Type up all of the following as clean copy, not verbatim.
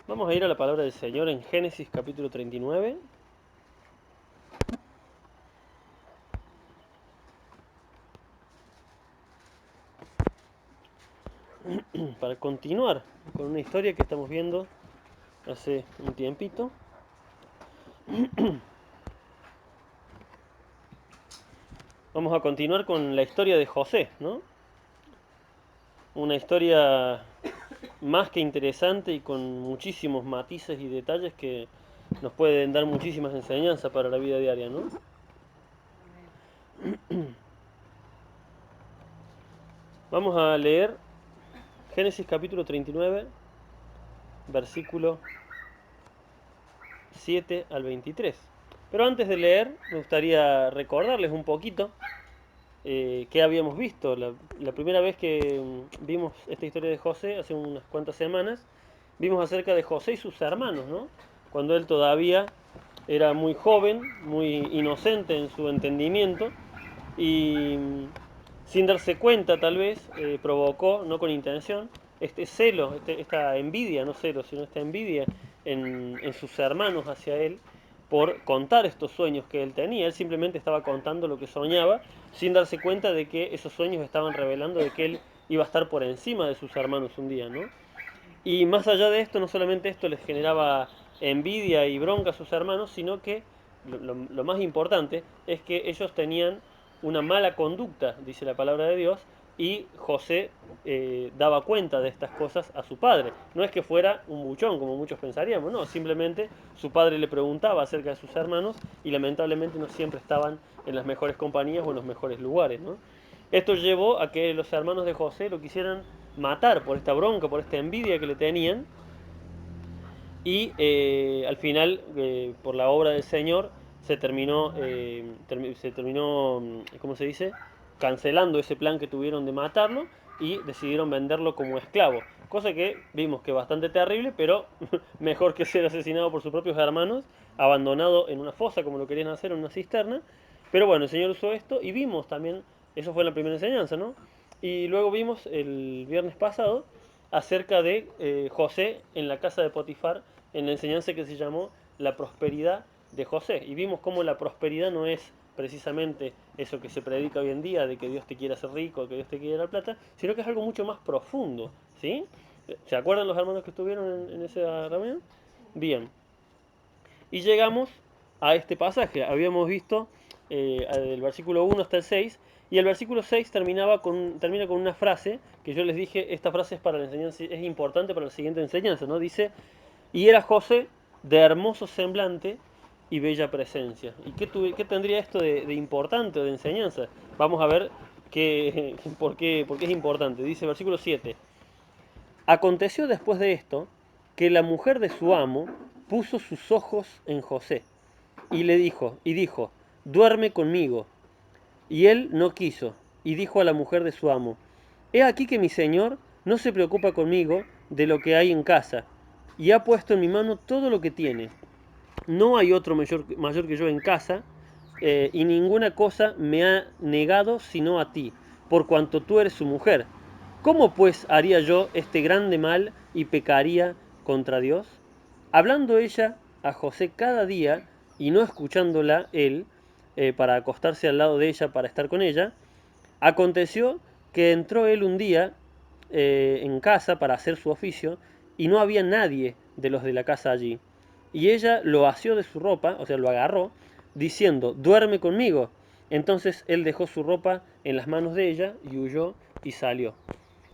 Vamos a ir a la palabra del Señor en Génesis capítulo 39. Para continuar con una historia que estamos viendo hace un tiempito. Vamos a continuar con la historia de José, ¿no? Una historia más que interesante y con muchísimos matices y detalles que nos pueden dar muchísimas enseñanzas para la vida diaria, ¿no? Vamos a leer Génesis capítulo 39, versículo 7 al 23. Pero antes de leer, me gustaría recordarles un poquito qué habíamos visto. La primera vez que vimos esta historia de José, hace unas cuantas semanas, vimos acerca de José y sus hermanos, ¿no? Cuando él todavía era muy joven, muy inocente en su entendimiento y sin darse cuenta tal vez provocó, no con intención, este celo, esta envidia, no celo, sino esta envidia en sus hermanos hacia él por contar estos sueños que él tenía. Él simplemente estaba contando lo que soñaba sin darse cuenta de que esos sueños estaban revelando de que él iba a estar por encima de sus hermanos un día, ¿no? Y más allá de esto, no solamente esto les generaba envidia y bronca a sus hermanos, sino que lo más importante es que ellos tenían una mala conducta, dice la palabra de Dios, y José daba cuenta de estas cosas a su padre. No es que fuera un buchón, como muchos pensaríamos, no, simplemente su padre le preguntaba acerca de sus hermanos y lamentablemente no siempre estaban en las mejores compañías o en los mejores lugares, ¿no? Esto llevó a que los hermanos de José lo quisieran matar por esta bronca, por esta envidia que le tenían, y al final, por la obra del Señor, se terminó, ¿cómo se dice? Cancelando ese plan que tuvieron de matarlo y decidieron venderlo como esclavo. Cosa que vimos que bastante terrible, pero mejor que ser asesinado por sus propios hermanos, abandonado en una fosa como lo querían hacer, en una cisterna. Pero bueno, el Señor usó esto y vimos también, eso fue la primera enseñanza, ¿no? Y luego vimos el viernes pasado acerca de José en la casa de Potifar, en la enseñanza que se llamó la prosperidad de José. Y vimos cómo la prosperidad no es precisamente eso que se predica hoy en día, de que Dios te quiere hacer rico, que Dios te quiere dar plata, sino que es algo mucho más profundo, ¿sí? ¿Se acuerdan los hermanos que estuvieron en esa reunión? Bien. Y llegamos a este pasaje. Habíamos visto del versículo 1 hasta el 6, y el versículo 6 termina con una frase que yo les dije, esta frase es para la enseñanza, es importante para la siguiente enseñanza, ¿no? Dice, y era José de hermoso semblante y bella presencia. ¿Y qué tendría esto de importante o de enseñanza? Vamos a ver por qué es importante. Dice versículo 7. Aconteció después de esto que la mujer de su amo puso sus ojos en José y dijo, duerme conmigo. Y él no quiso, y dijo a la mujer de su amo, he aquí que mi señor no se preocupa conmigo de lo que hay en casa, y ha puesto en mi mano todo lo que tiene. No hay otro mayor que yo en casa, y ninguna cosa me ha negado sino a ti, por cuanto tú eres su mujer. ¿Cómo pues haría yo este grande mal y pecaría contra Dios? Hablando ella a José cada día y no escuchándola él, para acostarse al lado de ella para estar con ella, aconteció que entró él un día en casa para hacer su oficio y no había nadie de los de la casa allí. Y ella lo asió de su ropa, o sea, lo agarró, diciendo, duerme conmigo. Entonces él dejó su ropa en las manos de ella y huyó y salió.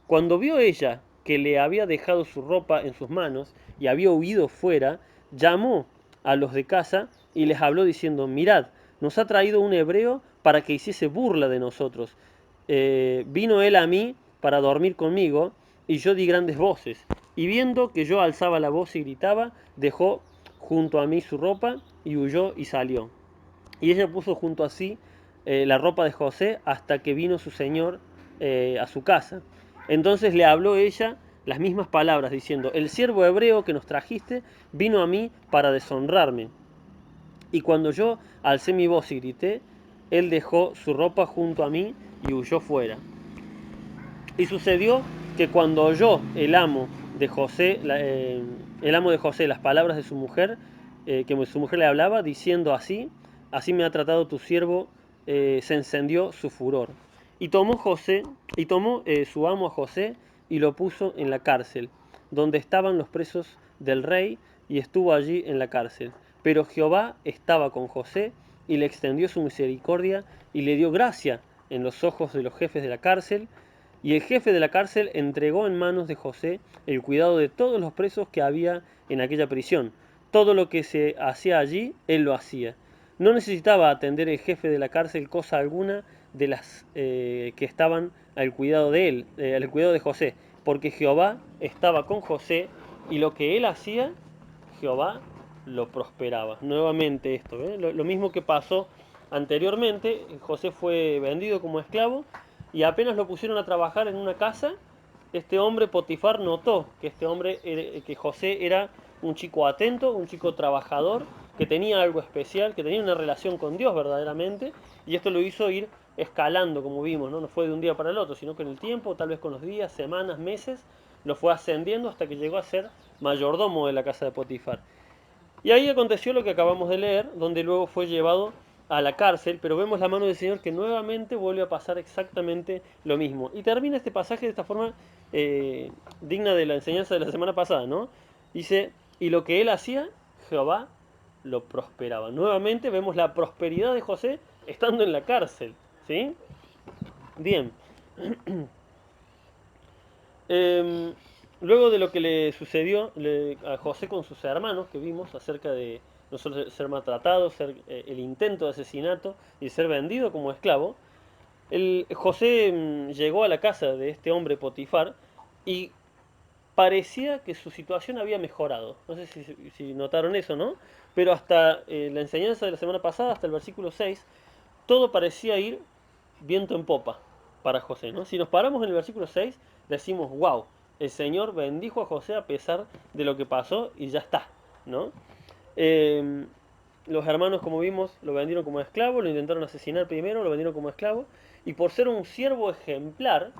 Cuando vio ella que le había dejado su ropa en sus manos y había huido fuera, llamó a los de casa y les habló diciendo, mirad, nos ha traído un hebreo para que hiciese burla de nosotros. Vino él a mí para dormir conmigo y yo di grandes voces. Y viendo que yo alzaba la voz y gritaba, dejó junto a mí su ropa y huyó y salió. Y ella puso junto a sí la ropa de José hasta que vino su señor a su casa. Entonces le habló ella las mismas palabras, diciendo, el siervo hebreo que nos trajiste vino a mí para deshonrarme. Y cuando yo alcé mi voz y grité, él dejó su ropa junto a mí y huyó fuera. Y sucedió que cuando oyó el amo de José, el amo de José, las palabras de su mujer, que su mujer le hablaba, diciendo así, así me ha tratado tu siervo, se encendió su furor. Y tomó José, y tomó su amo a José y lo puso en la cárcel, donde estaban los presos del rey, y estuvo allí en la cárcel. Pero Jehová estaba con José y le extendió su misericordia y le dio gracia en los ojos de los jefes de la cárcel. Y el jefe de la cárcel entregó en manos de José el cuidado de todos los presos que había en aquella prisión. Todo lo que se hacía allí, él lo hacía. No necesitaba atender el jefe de la cárcel cosa alguna de las que estaban al cuidado de él, al cuidado de José, porque Jehová estaba con José y lo que él hacía, Jehová lo prosperaba. Nuevamente esto, ¿eh? Lo mismo que pasó anteriormente, José fue vendido como esclavo y apenas lo pusieron a trabajar en una casa, este hombre Potifar notó que que José era un chico atento, un chico trabajador, que tenía algo especial, que tenía una relación con Dios verdaderamente, y esto lo hizo ir escalando, como vimos, ¿no? No fue de un día para el otro, sino que en el tiempo, tal vez con los días, semanas, meses, lo fue ascendiendo hasta que llegó a ser mayordomo de la casa de Potifar. Y ahí aconteció lo que acabamos de leer, donde luego fue llevado a la cárcel, pero vemos la mano del Señor que nuevamente vuelve a pasar exactamente lo mismo. Y termina este pasaje de esta forma digna de la enseñanza de la semana pasada, ¿no? Dice, y lo que él hacía, Jehová lo prosperaba. Nuevamente vemos la prosperidad de José estando en la cárcel, ¿sí? Bien. Luego de lo que le sucedió a José con sus hermanos, que vimos acerca de no solo ser maltratado, el intento de asesinato y ser vendido como esclavo, José llegó a la casa de este hombre Potifar y parecía que su situación había mejorado. No sé si notaron eso, ¿no? Pero hasta la enseñanza de la semana pasada, hasta el versículo 6, todo parecía ir viento en popa para José, ¿no? Si nos paramos en el versículo 6, decimos, wow, el Señor bendijo a José a pesar de lo que pasó y ya está, ¿no? Eh, los hermanos, como vimos, lo vendieron como esclavo, lo intentaron asesinar primero, lo vendieron como esclavo, y por ser un siervo ejemplar,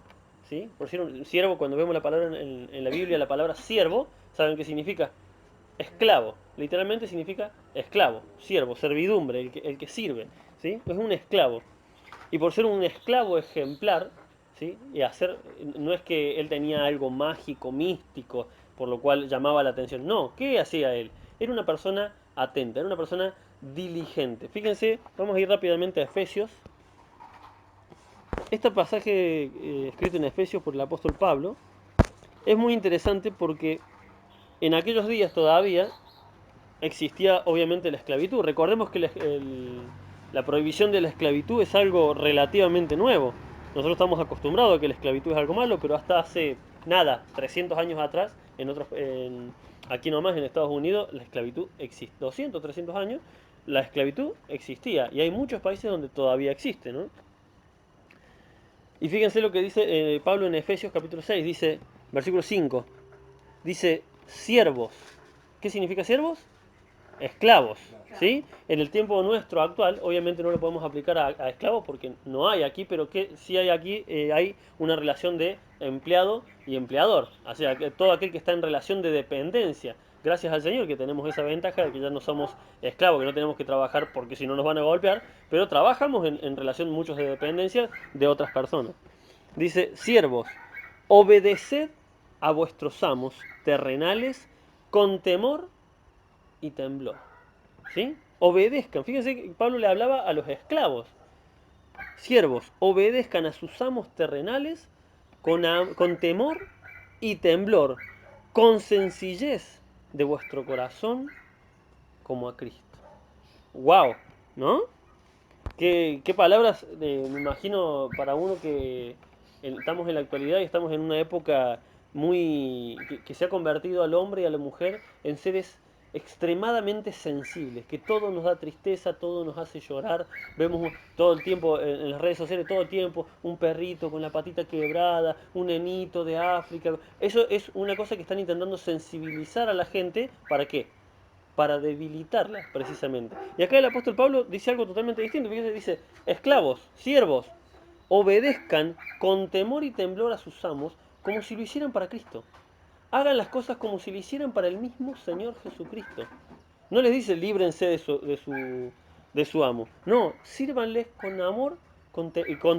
¿sí? Por ser un siervo, cuando vemos la palabra en la Biblia, la palabra siervo, ¿saben qué significa? Esclavo, literalmente significa esclavo, siervo, servidumbre, el que sirve, ¿sí? Es un esclavo. Y por ser un esclavo ejemplar, ¿sí? No es que él tenía algo mágico, místico, por lo cual llamaba la atención. No, ¿qué hacía él? Era una persona atenta, era una persona diligente. Fíjense, vamos a ir rápidamente a Efesios. Este pasaje escrito en Efesios por el apóstol Pablo es muy interesante porque en aquellos días todavía existía obviamente la esclavitud. Recordemos que la prohibición de la esclavitud es algo relativamente nuevo. Nosotros estamos acostumbrados a que la esclavitud es algo malo, pero hasta hace nada, 300 años atrás, aquí nomás en Estados Unidos, la esclavitud existe. 200, 300 años, la esclavitud existía. Y hay muchos países donde todavía existe, ¿no? Y fíjense lo que dice Pablo en Efesios capítulo 6, dice, versículo 5, dice, siervos. ¿Qué significa siervos? Esclavos, ¿sí? En el tiempo nuestro actual, obviamente no lo podemos aplicar a esclavos porque no hay aquí, pero que sí hay aquí, hay una relación de empleado y empleador. O sea, que todo aquel que está en relación de dependencia. Gracias al Señor que tenemos esa ventaja de que ya no somos esclavos, que no tenemos que trabajar porque si no nos van a golpear, pero trabajamos en relación muchos de dependencia de otras personas. Dice, siervos, obedeced a vuestros amos terrenales con temor y temblor. ¿Sí? Obedezcan. Fíjense que Pablo le hablaba a los esclavos. Siervos, obedezcan a sus amos terrenales con temor y temblor, con sencillez de vuestro corazón como a Cristo. ¡Wow! ¿No? ¿Qué palabras, me imagino, para uno que estamos en la actualidad y estamos en una época que se ha convertido al hombre y a la mujer en seres extremadamente sensibles, que todo nos da tristeza, todo nos hace llorar, vemos todo el tiempo en las redes sociales, todo el tiempo un perrito con la patita quebrada, un nenito de África, eso es una cosa que están intentando sensibilizar a la gente, ¿para qué? Para debilitarla, precisamente. Y acá el apóstol Pablo dice algo totalmente distinto. Fíjense, dice, esclavos, siervos, obedezcan con temor y temblor a sus amos como si lo hicieran para Cristo. hagan las cosas como si lo hicieran para el mismo Señor Jesucristo. No les dice líbrense de su amo. No, sírvanles con amor, con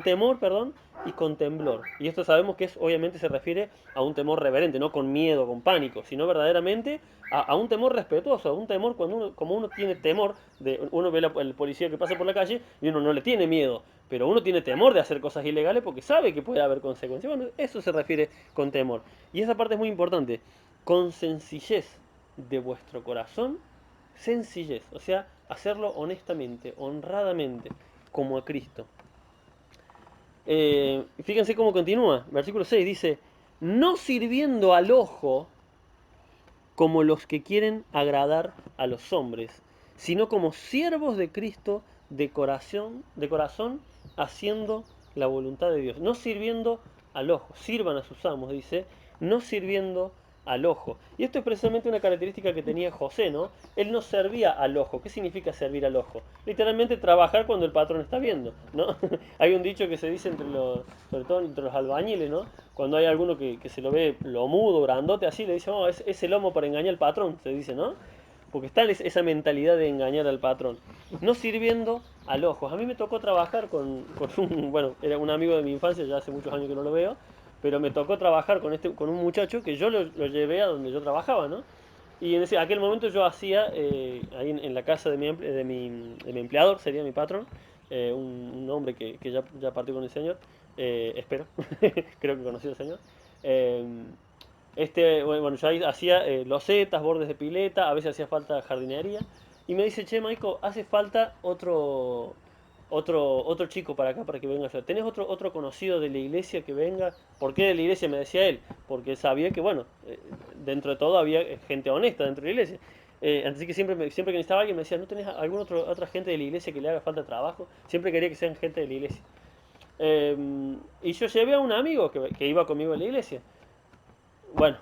temor, perdón, y con temblor. Y esto sabemos que es, obviamente se refiere a un temor reverente, no con miedo, con pánico, sino verdaderamente a un temor respetuoso, a un temor cuando uno, como uno tiene temor, uno ve el policía que pasa por la calle y uno no le tiene miedo, pero uno tiene temor de hacer cosas ilegales porque sabe que puede haber consecuencias. Bueno, eso se refiere con temor. Y esa parte es muy importante. Con sencillez de vuestro corazón, sencillez, o sea, hacerlo honestamente, honradamente, como a Cristo. Fíjense cómo continúa. Versículo 6 dice, no sirviendo al ojo como los que quieren agradar a los hombres, sino como siervos de Cristo de corazón, haciendo la voluntad de Dios. No sirviendo al ojo, sirvan a sus amos, dice, no sirviendo al ojo. Y esto es precisamente una característica que tenía José, ¿no? Él no servía al ojo. ¿Qué significa servir al ojo? Literalmente trabajar cuando el patrón está viendo, ¿no? Hay un dicho que se dice sobre todo entre los albañiles, ¿no? Cuando hay alguno que se lo ve lomudo, grandote, así, le dice, oh, es el lomo para engañar al patrón, se dice, ¿no? Porque está esa mentalidad de engañar al patrón. No sirviendo al ojo. A mí me tocó trabajar con un, bueno, era un amigo de mi infancia, ya hace muchos años que no lo veo, pero me tocó trabajar con un muchacho que yo lo llevé a donde yo trabajaba, ¿no? Y en aquel momento yo hacía, ahí en la casa de mi empleador, sería mi patrón, un hombre que ya partió con el Señor, espero, creo que conocí al Señor. Eh, bueno, yo ahí hacía losetas, bordes de pileta, a veces hacía falta jardinería. Y me dice, che, Maiko, hace falta otro chico para acá, para que venga yo. ¿Tenés otro conocido de la iglesia que venga? ¿Por qué de la iglesia? Me decía él. Porque sabía que, bueno, dentro de todo había gente honesta dentro de la iglesia. Así que siempre que necesitaba alguien me decía, ¿no tenés otra gente de la iglesia que le haga falta trabajo? Siempre quería que sean gente de la iglesia. Eh, y yo llevé a un amigo que iba conmigo a la iglesia. Bueno,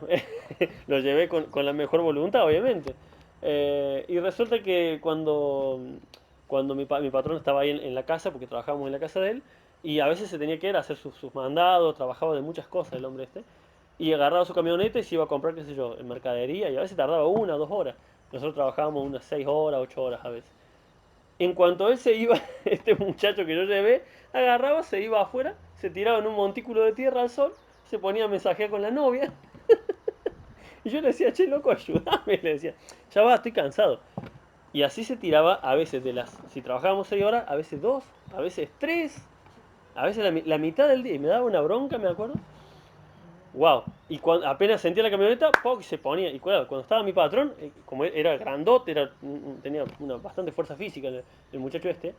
lo llevé con la mejor voluntad, obviamente. Y resulta que cuando mi patrón estaba ahí en la casa, porque trabajábamos en la casa de él, y a veces se tenía que ir a hacer sus mandados, trabajaba de muchas cosas el hombre este, y agarraba su camioneta y se iba a comprar, qué sé yo, en mercadería, y a veces tardaba 1 o 2 horas. Nosotros trabajábamos unas 6 horas, 8 horas a veces. En cuanto él se iba, este muchacho que yo llevé, agarraba, se iba afuera, se tiraba en un montículo de tierra al sol, se ponía a mensajear con la novia, y yo le decía, che, loco, ayúdame. Le decía, ya va, estoy cansado. Y así se tiraba a veces si trabajábamos 6 horas, a veces 2, a veces 3, a veces la mitad del día. Y me daba una bronca, me acuerdo. Wow. Y cuando apenas sentía la camioneta, ¡poc! Se ponía. Y cuando estaba mi patrón, como él era grandote, tenía una bastante fuerza física el muchacho este,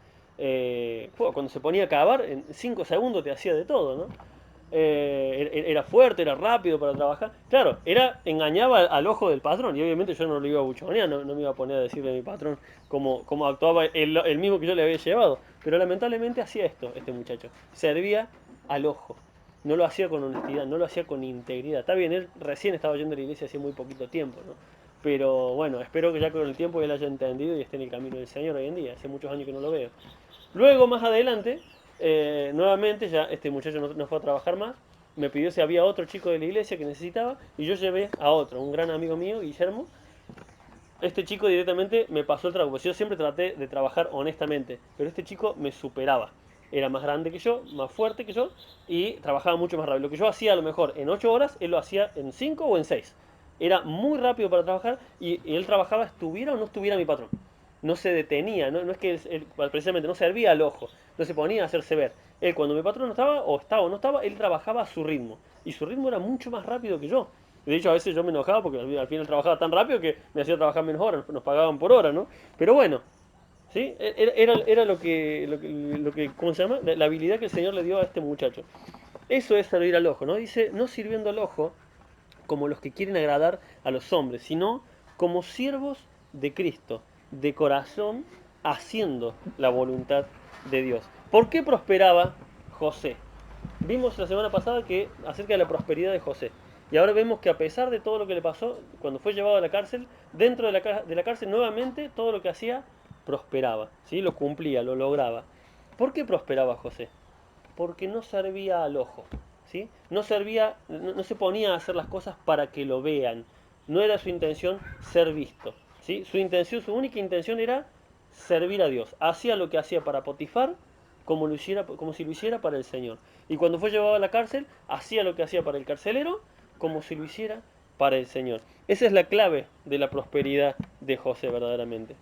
cuando se ponía a cavar, en 5 segundos te hacía de todo, ¿no? Era fuerte, era rápido para trabajar. Claro, engañaba al ojo del patrón y obviamente yo no lo iba a buchonear, no me iba a poner a decirle a mi patrón cómo actuaba el mismo que yo le había llevado. Pero lamentablemente hacía esto, este muchacho. Servía al ojo. No lo hacía con honestidad, no lo hacía con integridad. Está bien, él recién estaba yendo a la iglesia hace muy poquito tiempo, ¿no? Pero bueno, espero que ya con el tiempo él haya entendido y esté en el camino del Señor hoy en día. Hace muchos años que no lo veo. Luego, más adelante, nuevamente ya este muchacho no fue a trabajar más. Me pidió si había otro chico de la iglesia que necesitaba y yo llevé a otro, un gran amigo mío, Guillermo. Este chico directamente me pasó el trabajo, pues yo siempre traté de trabajar honestamente, pero este chico me superaba. Era más grande que yo, más fuerte que yo y trabajaba mucho más rápido. Lo que yo hacía a lo mejor en 8 horas, él lo hacía en 5 o en 6. Era muy rápido para trabajar y él trabajaba estuviera o no estuviera mi patrón. No se detenía, no es que él precisamente no servía al ojo, no se ponía a hacerse ver. Él cuando mi patrón no estaba o no estaba, él trabajaba a su ritmo. Y su ritmo era mucho más rápido que yo. De hecho, a veces yo me enojaba porque al final trabajaba tan rápido que me hacía trabajar menos horas, nos pagaban por hora, ¿no? Pero bueno, ¿sí? Era lo que, ¿cómo se llama? La habilidad que el Señor le dio a este muchacho. Eso es servir al ojo, ¿no? Dice, no sirviendo al ojo como los que quieren agradar a los hombres, sino como siervos de Cristo, de corazón, haciendo la voluntad de Dios. ¿Por qué prosperaba José? Vimos la semana pasada que acerca de la prosperidad de José. Y ahora vemos que a pesar de todo lo que le pasó, cuando fue llevado a la cárcel, dentro de la cárcel nuevamente todo lo que hacía prosperaba, ¿sí? Lo cumplía, lo lograba. ¿Por qué prosperaba José? Porque no servía al ojo, ¿sí? No servía, no se ponía a hacer las cosas para que lo vean. No era su intención ser visto, ¿sí? Su intención, su única intención era servir a Dios. Hacía lo que hacía para Potifar, como lo hiciera, como si lo hiciera para el Señor. Y cuando fue llevado a la cárcel, hacía lo que hacía para el carcelero, como si lo hiciera para el Señor. Esa es la clave de la prosperidad de José verdaderamente.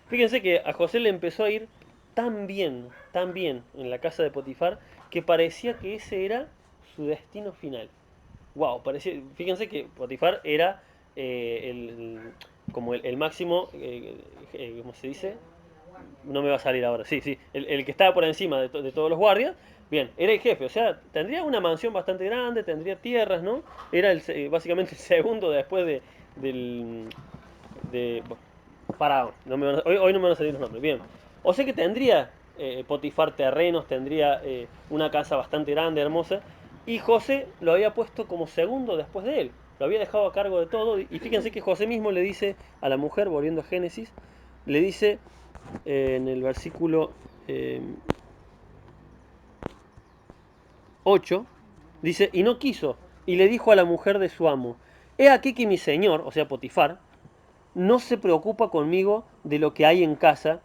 Fíjense que a José le empezó a ir tan bien en la casa de Potifar, que parecía que ese era su destino final. Wow, parecía, fíjense que Potifar era como el máximo, ¿cómo se dice? No me va a salir ahora, sí, sí, el que estaba por encima de todos los guardias. Bien, era el jefe, o sea, tendría una mansión bastante grande, tendría tierras, ¿no? Era básicamente el segundo después del, bueno, Faraón. Hoy no me van a salir los nombres. Bien. O sea que tendría Potifar terrenos, tendría una casa bastante grande, hermosa. Y José lo había puesto como segundo después de él. Lo había dejado a cargo de todo. Y fíjense que José mismo le dice a la mujer, volviendo a Génesis, le dice en el versículo eh, 8, dice, y no quiso, y le dijo a la mujer de su amo, he aquí que mi señor, o sea Potifar, no se preocupa conmigo de lo que hay en casa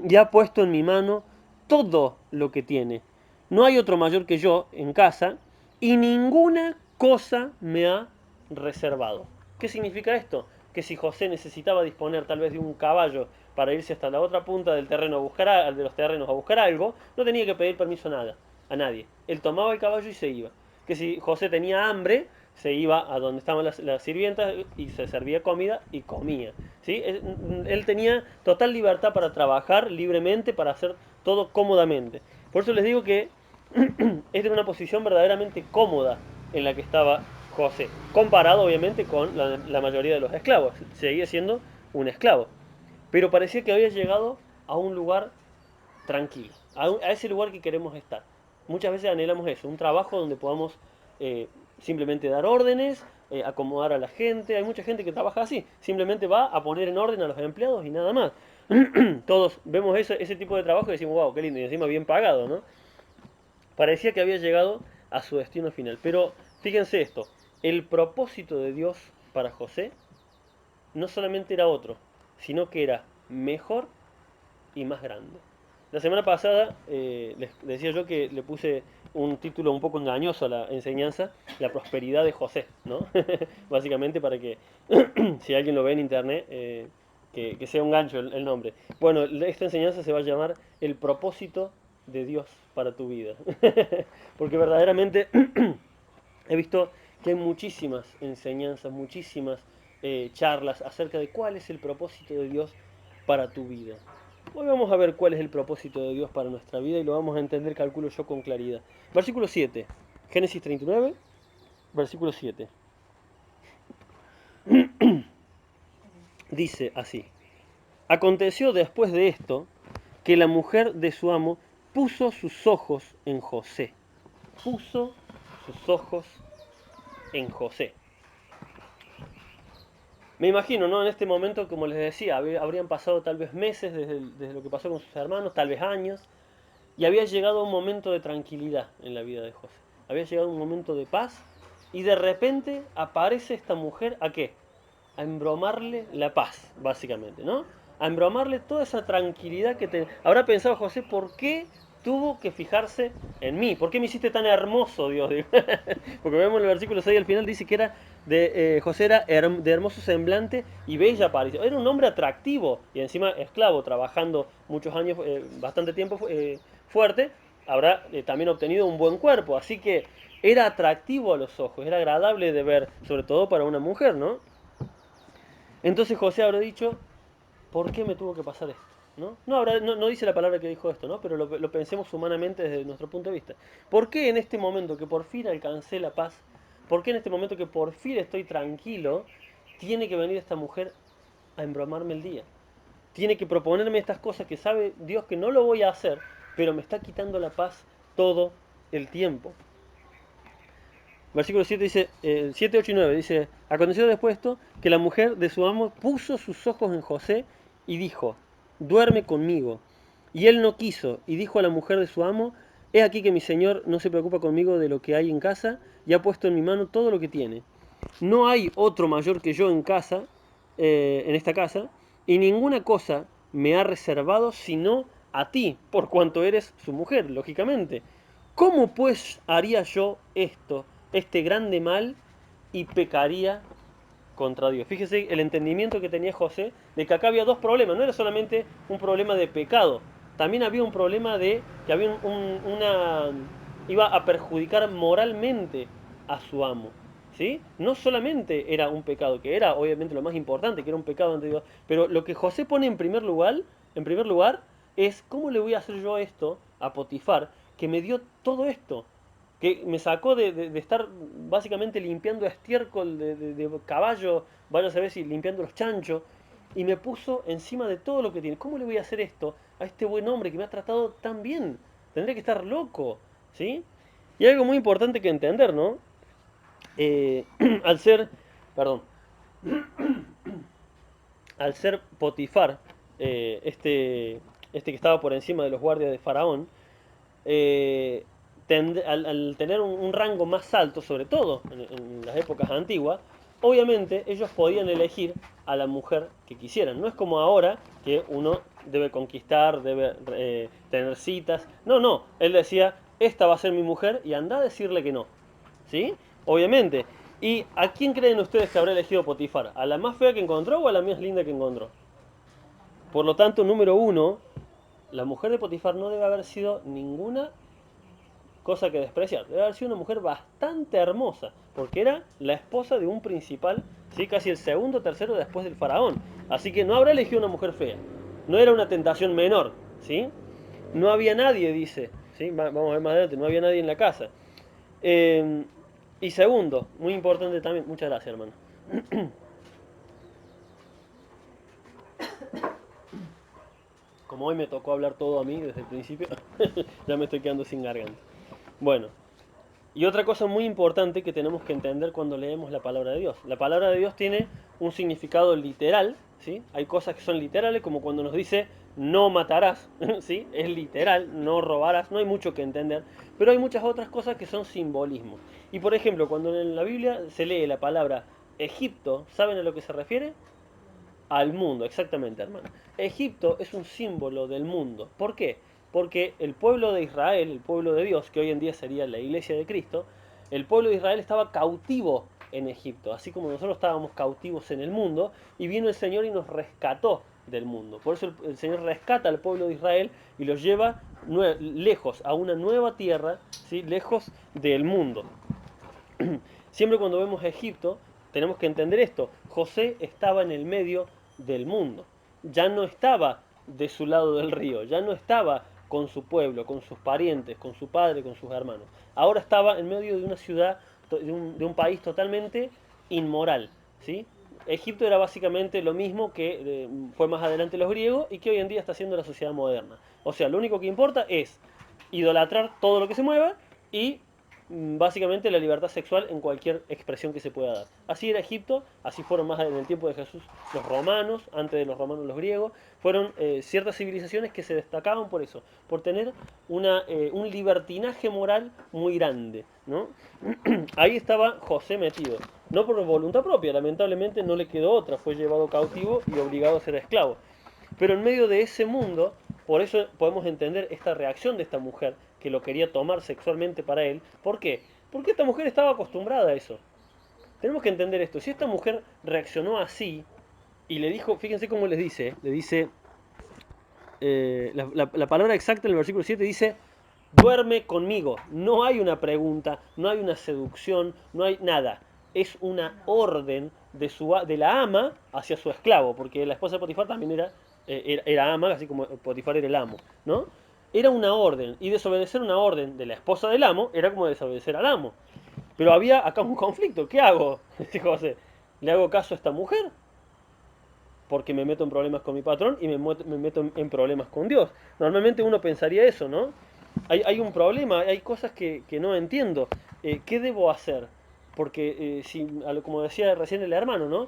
y ha puesto en mi mano todo lo que tiene. No hay otro mayor que yo en casa y ninguna cosa me ha reservado. ¿Qué significa esto? Que si José necesitaba disponer tal vez de un caballo para irse hasta la otra punta del terreno a buscar de los terrenos a buscar algo, no tenía que pedir permiso a nadie. Él tomaba el caballo y se iba. Que si José tenía hambre, se iba a donde estaban las sirvientas y se servía comida y comía. ¿Sí? Él tenía total libertad para trabajar libremente, para hacer todo cómodamente. Por eso les digo que es de una posición verdaderamente cómoda en la que estaba José, comparado obviamente con la mayoría de los esclavos. Seguía siendo un esclavo, pero parecía que había llegado a un lugar tranquilo, a ese lugar que queremos estar. Muchas veces anhelamos eso, un trabajo donde podamos simplemente dar órdenes, acomodar a la gente. Hay mucha gente que trabaja así, simplemente va a poner en orden a los empleados y nada más. Todos vemos ese tipo de trabajo y decimos, wow, qué lindo, y encima bien pagado, ¿no? Parecía que había llegado a su destino final. Pero fíjense esto, el propósito de Dios para José no solamente era otro, sino que era mejor y más grande. La semana pasada les decía yo que le puse un título un poco engañoso a la enseñanza, la prosperidad de José, ¿no? Básicamente para que si alguien lo ve en internet, que sea un gancho el nombre. Bueno, esta enseñanza se va a llamar el propósito de Dios para tu vida. Porque verdaderamente he visto que hay muchísimas enseñanzas, muchísimas charlas acerca de cuál es el propósito de Dios para tu vida. Hoy vamos a ver cuál es el propósito de Dios para nuestra vida y lo vamos a entender, calculo yo, con claridad. Versículo 7, Génesis 39, versículo 7. Dice así, aconteció después de esto que la mujer de su amo puso sus ojos en José. Puso sus ojos en José. Me imagino, ¿no? En este momento, como les decía, habrían pasado tal vez meses desde lo que pasó con sus hermanos, tal vez años, y había llegado un momento de tranquilidad en la vida de José. Había llegado un momento de paz, y de repente aparece esta mujer, ¿a qué? A embromarle la paz, básicamente, ¿no? A embromarle toda esa tranquilidad que habrá pensado José, ¿por qué tuvo que fijarse en mí? ¿Por qué me hiciste tan hermoso, Dios? Porque vemos en el versículo 6 al final, dice que José era de hermoso semblante y bella aparición. Era un hombre atractivo y encima esclavo, trabajando muchos años, bastante tiempo fuerte, habrá también obtenido un buen cuerpo. Así que era atractivo a los ojos, era agradable de ver, sobre todo para una mujer, ¿no? Entonces José habrá dicho, ¿por qué me tuvo que pasar esto? No dice la palabra que dijo esto, ¿no? Pero lo pensemos humanamente desde nuestro punto de vista. ¿Por qué en este momento que por fin alcancé la paz, por qué en este momento que por fin estoy tranquilo, tiene que venir esta mujer a embromarme el día? Tiene que proponerme estas cosas que sabe Dios que no lo voy a hacer, pero me está quitando la paz todo el tiempo. Versículo 7 dice, 7, 8 y 9 dice, aconteció después esto que la mujer de su amo puso sus ojos en José y dijo, duerme conmigo. Y él no quiso y dijo a la mujer de su amo, He aquí que mi señor no se preocupa conmigo de lo que hay en casa y ha puesto en mi mano todo lo que tiene. No hay otro mayor que yo en casa, en esta casa, y ninguna cosa me ha reservado sino a ti, por cuanto eres su mujer, lógicamente. ¿Cómo pues haría yo esto, este grande mal, y pecaría contra Dios? Fíjese el entendimiento que tenía José de que acá había dos problemas, no era solamente un problema de pecado, también había un problema de que había una iba a perjudicar moralmente a su amo, ¿sí? No solamente era un pecado, que era obviamente lo más importante, que era un pecado ante Dios, pero lo que José pone en primer lugar es cómo le voy a hacer yo esto a Potifar, que me dio todo esto, que me sacó de estar básicamente limpiando estiércol de caballo, vaya a saber si limpiando los chanchos, y me puso encima de todo lo que tiene. ¿Cómo le voy a hacer esto a este buen hombre que me ha tratado tan bien? Tendría que estar loco, ¿sí? Y algo muy importante que entender, ¿no? Eh, al ser, perdón, al ser Potifar, este que estaba por encima de los guardias de Faraón, eh, al tener un rango más alto, sobre todo en las épocas antiguas, obviamente ellos podían elegir a la mujer que quisieran. No es como ahora que uno debe conquistar, debe tener citas. No, no, él decía, esta va a ser mi mujer y anda a decirle que no. ¿Sí? Obviamente. ¿Y a quién creen ustedes que habrá elegido Potifar? ¿A la más fea que encontró o a la más linda que encontró? Por lo tanto, número uno, la mujer de Potifar no debe haber sido ninguna cosa que despreciar. Debe haber sido una mujer bastante hermosa, porque era la esposa de un principal, ¿sí? Casi el segundo o tercero después del faraón. Así que no habrá elegido una mujer fea. No era una tentación menor, ¿sí? No había nadie, dice, ¿sí? Vamos a ver más adelante, no había nadie en la casa. Eh, y segundo, muy importante también, muchas gracias hermano. Como hoy me tocó hablar todo a mí desde el principio, ya me estoy quedando sin garganta. Bueno, y otra cosa muy importante que tenemos que entender cuando leemos la palabra de Dios. La palabra de Dios tiene un significado literal, ¿sí? Hay cosas que son literales, como cuando nos dice no matarás, ¿sí? Es literal, no robarás, no hay mucho que entender, pero hay muchas otras cosas que son simbolismo. Y por ejemplo, cuando en la Biblia se lee la palabra Egipto, ¿saben a lo que se refiere? Al mundo, exactamente, hermano. Egipto es un símbolo del mundo. ¿Por qué? Porque el pueblo de Israel, el pueblo de Dios, que hoy en día sería la iglesia de Cristo, el pueblo de Israel estaba cautivo en Egipto, así como nosotros estábamos cautivos en el mundo, y vino el Señor y nos rescató del mundo. Por eso el Señor rescata al pueblo de Israel y los lleva lejos, a una nueva tierra, ¿sí? Lejos del mundo. Siempre cuando vemos a Egipto, tenemos que entender esto. José estaba en el medio del mundo. Ya no estaba de su lado del río, ya no estaba con su pueblo, con sus parientes, con su padre, con sus hermanos. Ahora estaba en medio de una ciudad, de un país totalmente inmoral, ¿sí? Egipto era básicamente lo mismo que fue más adelante los griegos y que hoy en día está haciendo la sociedad moderna. O sea, lo único que importa es idolatrar todo lo que se mueva y básicamente la libertad sexual en cualquier expresión que se pueda dar. Así era Egipto, así fueron más en el tiempo de Jesús los romanos, antes de los romanos los griegos, fueron ciertas civilizaciones que se destacaban por eso, por tener un libertinaje moral muy grande, ¿no? Ahí estaba José metido, no por voluntad propia, lamentablemente no le quedó otra, fue llevado cautivo y obligado a ser esclavo. Pero en medio de ese mundo, por eso podemos entender esta reacción de esta mujer que lo quería tomar sexualmente para él. ¿Por qué? Porque esta mujer estaba acostumbrada a eso. Tenemos que entender esto. Si esta mujer reaccionó así y le dijo, fíjense cómo les dice, le dice, la palabra exacta en el versículo 7 dice, duerme conmigo. No hay una pregunta, no hay una seducción, no hay nada. Es una orden de la ama hacia su esclavo, porque la esposa de Potifar también era ama, así como Potifar era el amo, ¿no? Era una orden, y desobedecer una orden de la esposa del amo era como desobedecer al amo. Pero había acá un conflicto, ¿qué hago? Dijo José, ¿le hago caso a esta mujer? Porque me meto en problemas con mi patrón y me meto en problemas con Dios. Normalmente uno pensaría eso, ¿no? Hay un problema, hay cosas que no entiendo. ¿Qué debo hacer? Porque, si, como decía recién el hermano, ¿no?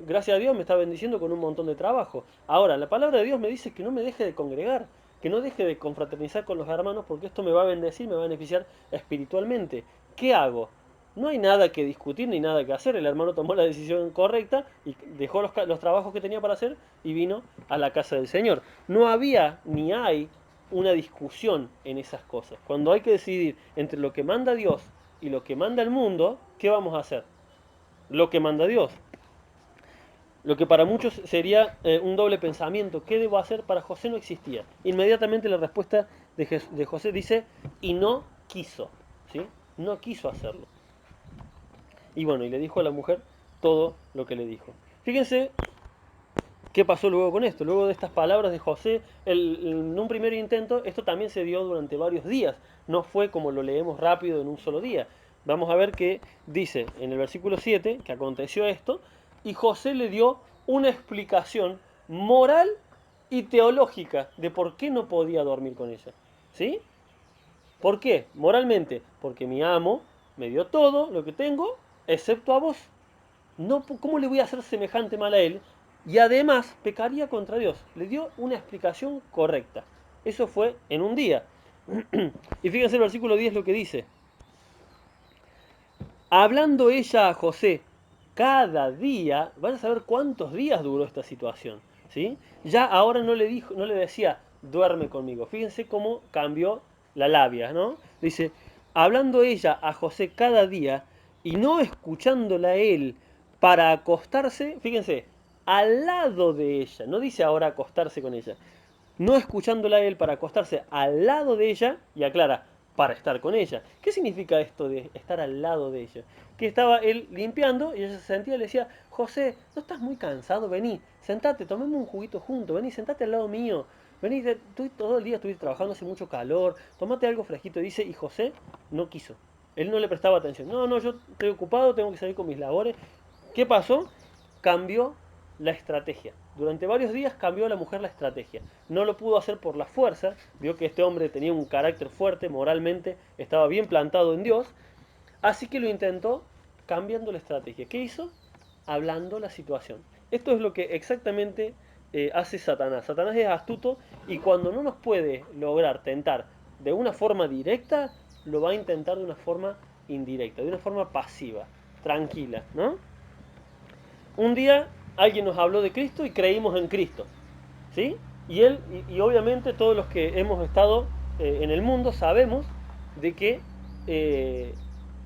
Gracias a Dios me está bendiciendo con un montón de trabajo. Ahora, la palabra de Dios me dice que no me deje de congregar. que no deje de confraternizar con los hermanos porque esto me va a bendecir, me va a beneficiar espiritualmente. ¿Qué hago? No hay nada que discutir ni nada que hacer. El hermano tomó la decisión correcta y dejó los trabajos que tenía para hacer y vino a la casa del Señor. No había ni hay una discusión en esas cosas. Cuando hay que decidir entre lo que manda Dios y lo que manda el mundo, ¿qué vamos a hacer? Lo que manda Dios. Lo que para muchos sería un doble pensamiento. ¿Qué debo hacer? Para José no existía. Inmediatamente la respuesta de José dice, y no quiso. ¿Sí? No quiso hacerlo. Y bueno, y le dijo a la mujer todo lo que le dijo. Fíjense qué pasó luego con esto. Luego de estas palabras de José, en un primer intento, esto también se dio durante varios días. No fue como lo leemos rápido en un solo día. Vamos a ver que dice en el versículo 7 que aconteció esto, y José le dio una explicación moral y teológica de por qué no podía dormir con ella. ¿Sí? ¿Por qué? Moralmente, porque mi amo me dio todo lo que tengo, excepto a vos. No, ¿cómo le voy a hacer semejante mal a él? Y además pecaría contra Dios. Le dio una explicación correcta. Eso fue en un día. Y fíjense el versículo 10 lo que dice. Hablando ella a José cada día, van a saber cuántos días duró esta situación, ¿sí? Ya ahora no le dijo, no le decía, duerme conmigo. Fíjense cómo cambió la labia, ¿no? Dice, hablando ella a José cada día y no escuchándola a él para acostarse, fíjense, al lado de ella, no dice ahora acostarse con ella, no escuchándola a él para acostarse al lado de ella, y aclara, para estar con ella. ¿Qué significa esto de estar al lado de ella? Que estaba él limpiando y ella se sentía y le decía, José, ¿no estás muy cansado? Vení, sentate, tomemos un juguito juntos, vení, sentate al lado mío. Vení, tú todo el día estuviste trabajando, hace mucho calor, tomate algo fresquito, dice, y José no quiso. Él no le prestaba atención. No, no, yo estoy ocupado, tengo que salir con mis labores. ¿Qué pasó? Cambió la estrategia. Durante varios días cambió la mujer la estrategia. No lo pudo hacer por la fuerza, vio que este hombre tenía un carácter fuerte, moralmente estaba bien plantado en Dios, así que lo intentó cambiando la estrategia. ¿Qué hizo? Hablando la situación. Esto es lo que exactamente hace Satanás. Satanás es astuto y cuando no nos puede lograr tentar de una forma directa, lo va a intentar de una forma indirecta, de una forma pasiva, tranquila, ¿no? Un día alguien nos habló de Cristo y creímos en Cristo, ¿sí? Y obviamente todos los que hemos estado en el mundo sabemos de que eh,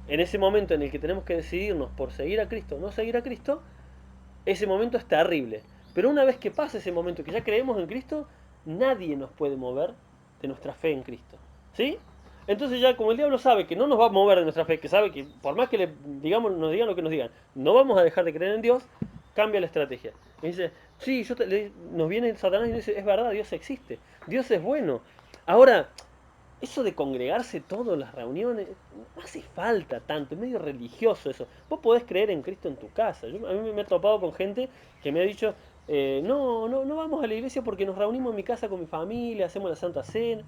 en ese momento en el que tenemos que decidirnos por seguir a Cristo o no seguir a Cristo, ese momento es terrible. Pero una vez que pasa ese momento que ya creemos en Cristo, nadie nos puede mover de nuestra fe en Cristo, ¿sí? Entonces ya como el diablo sabe que no nos va a mover de nuestra fe, que sabe que por más que nos digan lo que nos digan, no vamos a dejar de creer en Dios, cambia la estrategia. Y dice, sí, nos viene Satanás y nos dice, es verdad, Dios existe, Dios es bueno. Ahora, eso de congregarse todas las reuniones, no hace falta tanto, es medio religioso eso. Vos podés creer en Cristo en tu casa. A mí me he topado con gente que me ha dicho, no vamos a la iglesia porque nos reunimos en mi casa con mi familia, hacemos la Santa Cena.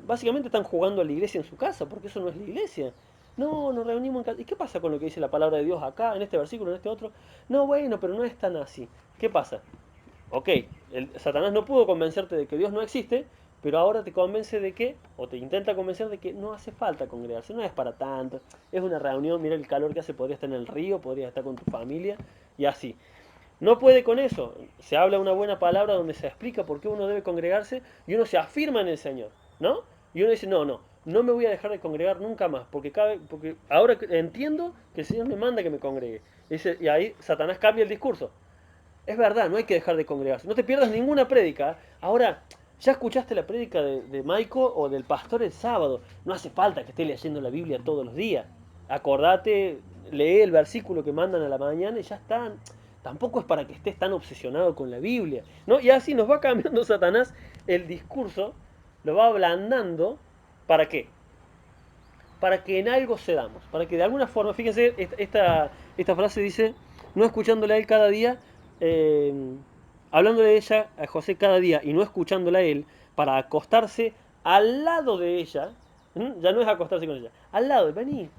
Básicamente están jugando a la iglesia en su casa, porque eso no es la iglesia. No, nos reunimos en casa. ¿Y qué pasa con lo que dice la palabra de Dios acá, en este versículo, en este otro? No, bueno, pero no es tan así. ¿Qué pasa? Ok, Satanás no pudo convencerte de que Dios no existe, pero ahora te convence de que, o te intenta convencer de que no hace falta congregarse, no es para tanto, es una reunión, mira el calor que hace, podría estar en el río, podría estar con tu familia, y así. No puede con eso, se habla una buena palabra donde se explica por qué uno debe congregarse y uno se afirma en el Señor, ¿no? Y uno dice, no me voy a dejar de congregar nunca más, porque ahora entiendo que el Señor me manda que me congregue. Y ahí Satanás cambia el discurso. Es verdad, no hay que dejar de congregarse. No te pierdas ninguna prédica. Ahora, ya escuchaste la prédica de Maiko o del pastor el sábado. No hace falta que estés leyendo la Biblia todos los días. Acordate, lee el versículo que mandan a la mañana y ya está. Tampoco es para que estés tan obsesionado con la Biblia, ¿no? Y así nos va cambiando Satanás el discurso, lo va ablandando. ¿Para qué? Para que en algo cedamos, para que de alguna forma, fíjense, esta frase dice, no escuchándola a él cada día, eh, hablándole de ella a José cada día y no escuchándola a él, para acostarse al lado de ella, ya no es acostarse con ella, al lado, vení,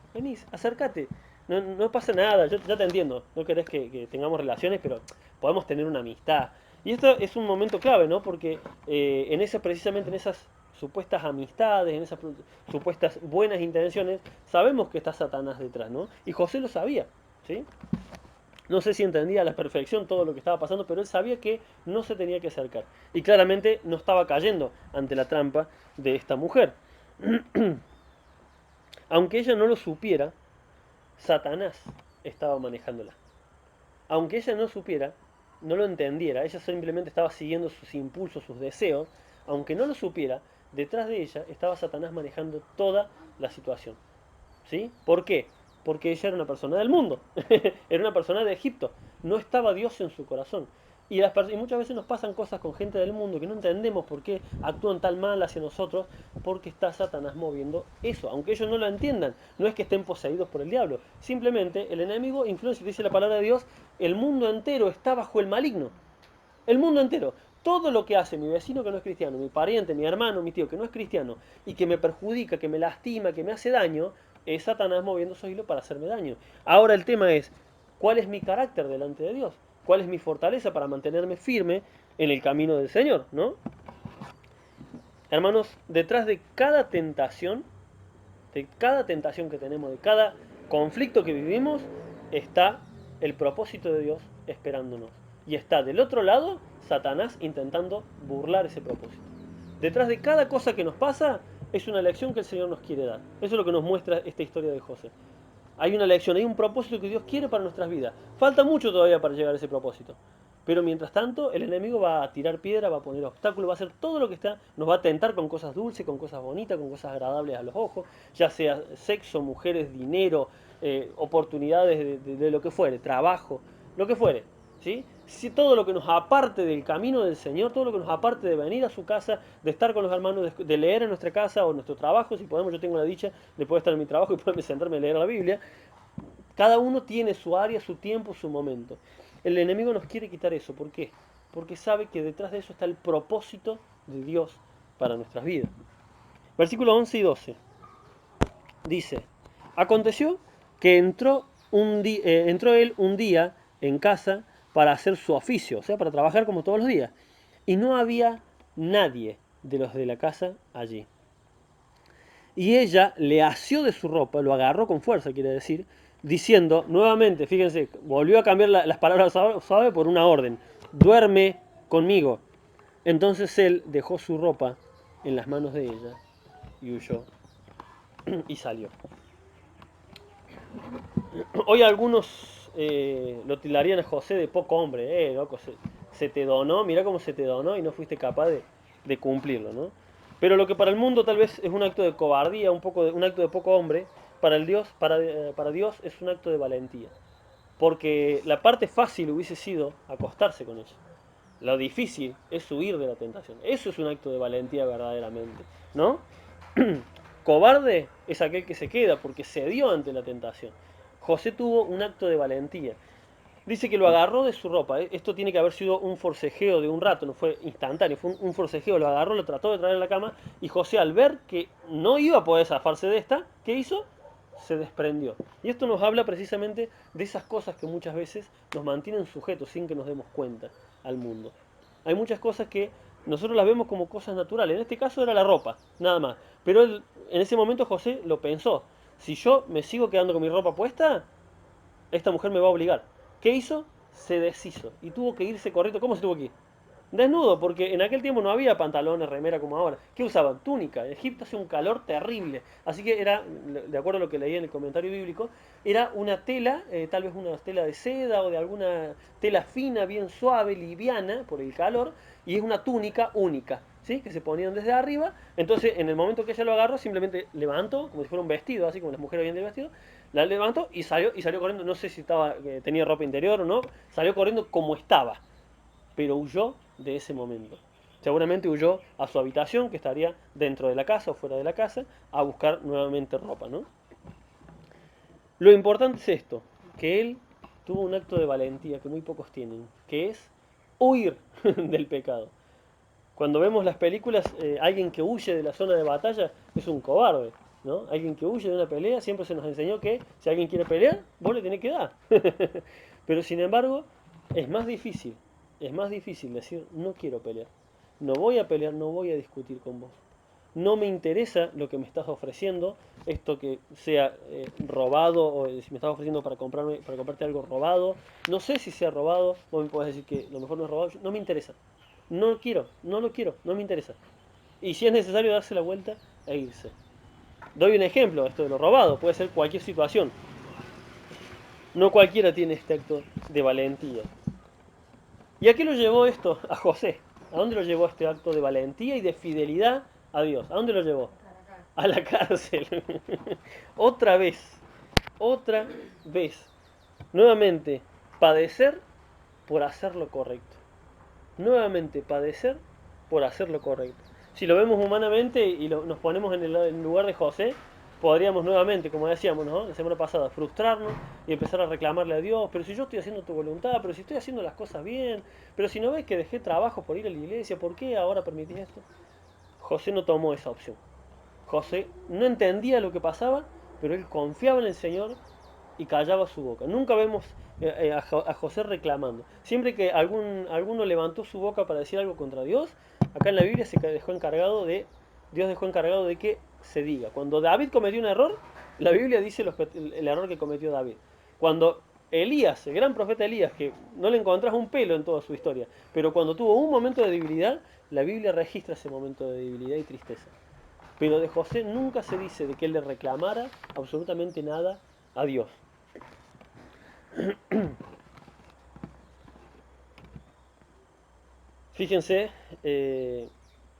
acércate, no pasa nada, yo ya te entiendo, no querés que tengamos relaciones, pero podemos tener una amistad. Y esto es un momento clave, ¿no? Porque precisamente en esas supuestas amistades, en esas supuestas buenas intenciones, sabemos que está Satanás detrás, ¿no? Y José lo sabía, ¿sí? No sé si entendía a la perfección todo lo que estaba pasando, pero él sabía que no se tenía que acercar. Y claramente no estaba cayendo ante la trampa de esta mujer. Aunque ella no lo supiera, Satanás estaba manejándola. Aunque ella no supiera, no lo entendiera, ella simplemente estaba siguiendo sus impulsos, sus deseos, aunque no lo supiera, detrás de ella estaba Satanás manejando toda la situación. ¿Sí? ¿Por qué? Porque ella era una persona del mundo, era una persona de Egipto, no estaba Dios en su corazón. Y muchas veces nos pasan cosas con gente del mundo que no entendemos por qué actúan tan mal hacia nosotros, porque está Satanás moviendo eso, aunque ellos no lo entiendan. No es que estén poseídos por el diablo, simplemente el enemigo influencia, dice la palabra de Dios, el mundo entero está bajo el maligno. El mundo entero. Todo lo que hace mi vecino que no es cristiano, mi pariente, mi hermano, mi tío que no es cristiano y que me perjudica, que me lastima, que me hace daño, es Satanás moviendo su hilo para hacerme daño. Ahora el tema es, ¿cuál es mi carácter delante de Dios? ¿Cuál es mi fortaleza para mantenerme firme en el camino del Señor? ¿No? Hermanos, detrás de cada tentación que tenemos, de cada conflicto que vivimos, está el propósito de Dios esperándonos. Y está del otro lado Satanás intentando burlar ese propósito. Detrás de cada cosa que nos pasa es una lección que el Señor nos quiere dar. Eso es lo que nos muestra esta historia de José. Hay una lección, hay un propósito que Dios quiere para nuestras vidas. Falta mucho todavía para llegar a ese propósito. Pero mientras tanto, el enemigo va a tirar piedra, va a poner obstáculos, va a hacer todo lo que está, nos va a tentar con cosas dulces, con cosas bonitas, con cosas agradables a los ojos, ya sea sexo, mujeres, dinero, oportunidades de lo que fuere, trabajo, lo que fuere. ¿Sí? Si todo lo que nos aparte del camino del Señor, todo lo que nos aparte de venir a su casa, de estar con los hermanos, de leer en nuestra casa o en nuestro trabajo, si podemos, yo tengo la dicha de poder estar en mi trabajo y poderme sentarme a leer la Biblia, cada uno tiene su área, su tiempo, su momento. El enemigo nos quiere quitar eso. ¿Por qué? Porque sabe que detrás de eso está el propósito de Dios para nuestras vidas. Versículos 11 y 12. Dice, aconteció que entró él un día en casa para hacer su oficio, o sea, para trabajar como todos los días. Y no había nadie de los de la casa allí. Y ella le asió de su ropa, lo agarró con fuerza, quiere decir, diciendo nuevamente, fíjense, volvió a cambiar las palabras suave por una orden, duerme conmigo. Entonces él dejó su ropa en las manos de ella y huyó y salió. Hoy algunos lo tildarían a José de poco hombre, loco, se te donó, mirá cómo se te donó y no fuiste capaz de cumplirlo, ¿no? Pero lo que para el mundo tal vez es un acto de cobardía, un acto de poco hombre, para Dios es un acto de valentía. Porque la parte fácil hubiese sido acostarse con ella. Lo difícil es huir de la tentación. Eso es un acto de valentía verdaderamente, ¿no? Cobarde es aquel que se queda porque cedió ante la tentación. José tuvo un acto de valentía. Dice que lo agarró de su ropa. Esto tiene que haber sido un forcejeo de un rato, no fue instantáneo, fue un forcejeo. Lo agarró, lo trató de traer a la cama y José, al ver que no iba a poder zafarse de esta, ¿qué hizo? Se desprendió. Y esto nos habla precisamente de esas cosas que muchas veces nos mantienen sujetos sin que nos demos cuenta al mundo. Hay muchas cosas que nosotros las vemos como cosas naturales. En este caso era la ropa, nada más. Pero en ese momento José lo pensó. Si yo me sigo quedando con mi ropa puesta, esta mujer me va a obligar. ¿Qué hizo? Se deshizo y tuvo que irse corriendo. ¿Cómo se tuvo que ir? Desnudo, porque en aquel tiempo no había pantalones, remera como ahora. ¿Qué usaban? Túnica. En Egipto hace un calor terrible. Así que era, de acuerdo a lo que leí en el comentario bíblico, era una tela, tal vez una tela de seda o de alguna tela fina, bien suave, liviana por el calor, y es una túnica única, ¿sí? Que se ponían desde arriba. Entonces, en el momento que ella lo agarró, simplemente levantó, como si fuera un vestido, así como las mujeres hoy en día vestido, la levantó y salió corriendo. No sé si tenía ropa interior o no, salió corriendo como estaba, pero huyó de ese momento. Seguramente huyó a su habitación, que estaría dentro de la casa o fuera de la casa, a buscar nuevamente ropa, ¿no? Lo importante es esto, que él tuvo un acto de valentía que muy pocos tienen, que es huir del pecado. Cuando vemos las películas, alguien que huye de la zona de batalla es un cobarde, ¿no? Alguien que huye de una pelea, siempre se nos enseñó que si alguien quiere pelear, vos le tenés que dar. Pero sin embargo, es más difícil es más difícil decir, no quiero pelear, no voy a pelear, no voy a discutir con vos. No me interesa lo que me estás ofreciendo, esto que sea robado, o si me estás ofreciendo para comprarme, para comprarte algo robado, no sé si sea robado, vos me podés decir que lo mejor no es robado, no me interesa. No quiero, no lo quiero, no me interesa. Y si es necesario darse la vuelta e irse. Doy un ejemplo, esto de lo robado, puede ser cualquier situación. No cualquiera tiene este acto de valentía. ¿Y a qué lo llevó esto? A José. ¿A dónde lo llevó este acto de valentía y de fidelidad a Dios? ¿A dónde lo llevó? A la cárcel. Otra vez. Otra vez. Nuevamente, padecer por hacer lo correcto. Nuevamente, padecer por hacer lo correcto. Si lo vemos humanamente y nos ponemos en el lugar de José, podríamos nuevamente, como decíamos, ¿no? La semana pasada, frustrarnos y empezar a reclamarle a Dios, pero si yo estoy haciendo tu voluntad, pero si estoy haciendo las cosas bien, pero si no ves que dejé trabajo por ir a la iglesia, ¿por qué ahora permitís esto? José no tomó esa opción. José no entendía lo que pasaba, pero él confiaba en el Señor y callaba su boca. Nunca vemos a José reclamando. Siempre que alguno levantó su boca para decir algo contra Dios, acá en la Biblia Dios dejó encargado de que se diga. Cuando David cometió un error, la Biblia dice el error que cometió David. Cuando Elías, el gran profeta Elías, que no le encontrás un pelo en toda su historia, pero cuando tuvo un momento de debilidad, la Biblia registra ese momento de debilidad y tristeza. Pero de José nunca se dice de que él le reclamara absolutamente nada a Dios. Fíjense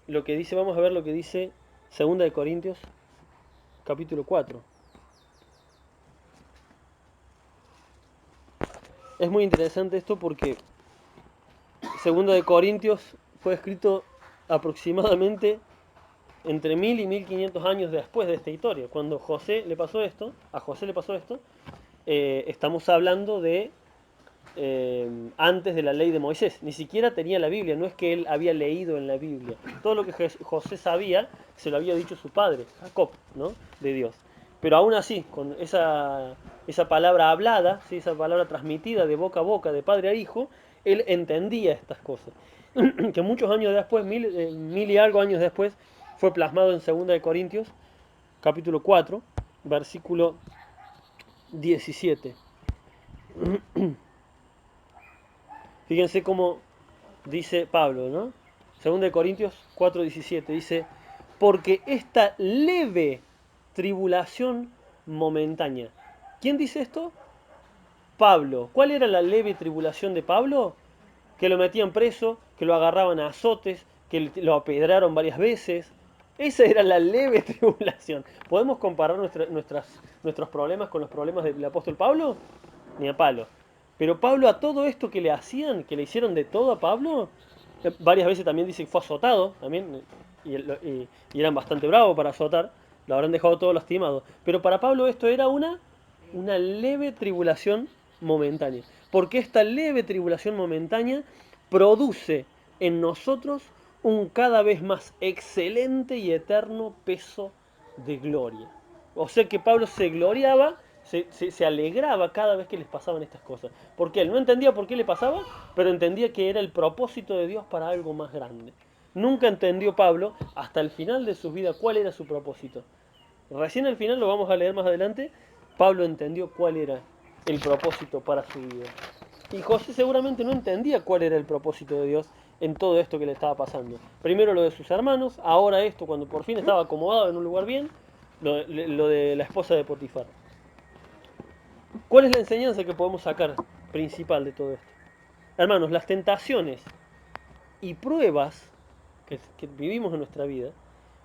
lo que dice, vamos a ver lo que dice 2 Corintios, capítulo 4. Es muy interesante esto porque 2 Corintios fue escrito aproximadamente entre 1000 y 1500 años después de esta historia. Cuando a José le pasó esto, estamos hablando de antes de la ley de Moisés. Ni siquiera tenía la Biblia, no es que él había leído en la Biblia. Todo lo que José sabía se lo había dicho su padre, Jacob, ¿no? De Dios. Pero aún así, con esa palabra hablada, ¿sí? Esa palabra transmitida de boca a boca, de padre a hijo, él entendía estas cosas. Que muchos años después, mil y algo años después, fue plasmado en 2 Corintios, capítulo 4, versículo 17. Fíjense cómo dice Pablo, ¿no? 2 Corintios 4:17 dice, porque esta leve tribulación momentánea. ¿Quién dice esto? Pablo. ¿Cuál era la leve tribulación de Pablo? Que lo metían preso, que lo agarraban a azotes, que lo apedraron varias veces. Esa era la leve tribulación. ¿Podemos comparar nuestros problemas con los problemas del apóstol Pablo? Ni a palo. Pero Pablo a todo esto que le hacían, que le hicieron de todo a Pablo, varias veces también dice que fue azotado, también, y eran bastante bravos para azotar, lo habrán dejado todo lastimado. Pero para Pablo esto era una leve tribulación momentánea. Porque esta leve tribulación momentánea produce en nosotros un cada vez más excelente y eterno peso de gloria. O sea que Pablo se gloriaba, se alegraba cada vez que les pasaban estas cosas. Porque él no entendía por qué le pasaba, pero entendía que era el propósito de Dios para algo más grande. Nunca entendió Pablo, hasta el final de su vida, cuál era su propósito. Recién al final, lo vamos a leer más adelante, Pablo entendió cuál era el propósito para su vida. Y José seguramente no entendía cuál era el propósito de Dios en todo esto que le estaba pasando. Primero lo de sus hermanos, ahora esto cuando por fin estaba acomodado en un lugar bien, lo de la esposa de Potifar. ¿Cuál es la enseñanza que podemos sacar principal de todo esto? Hermanos, las tentaciones y pruebas que vivimos en nuestra vida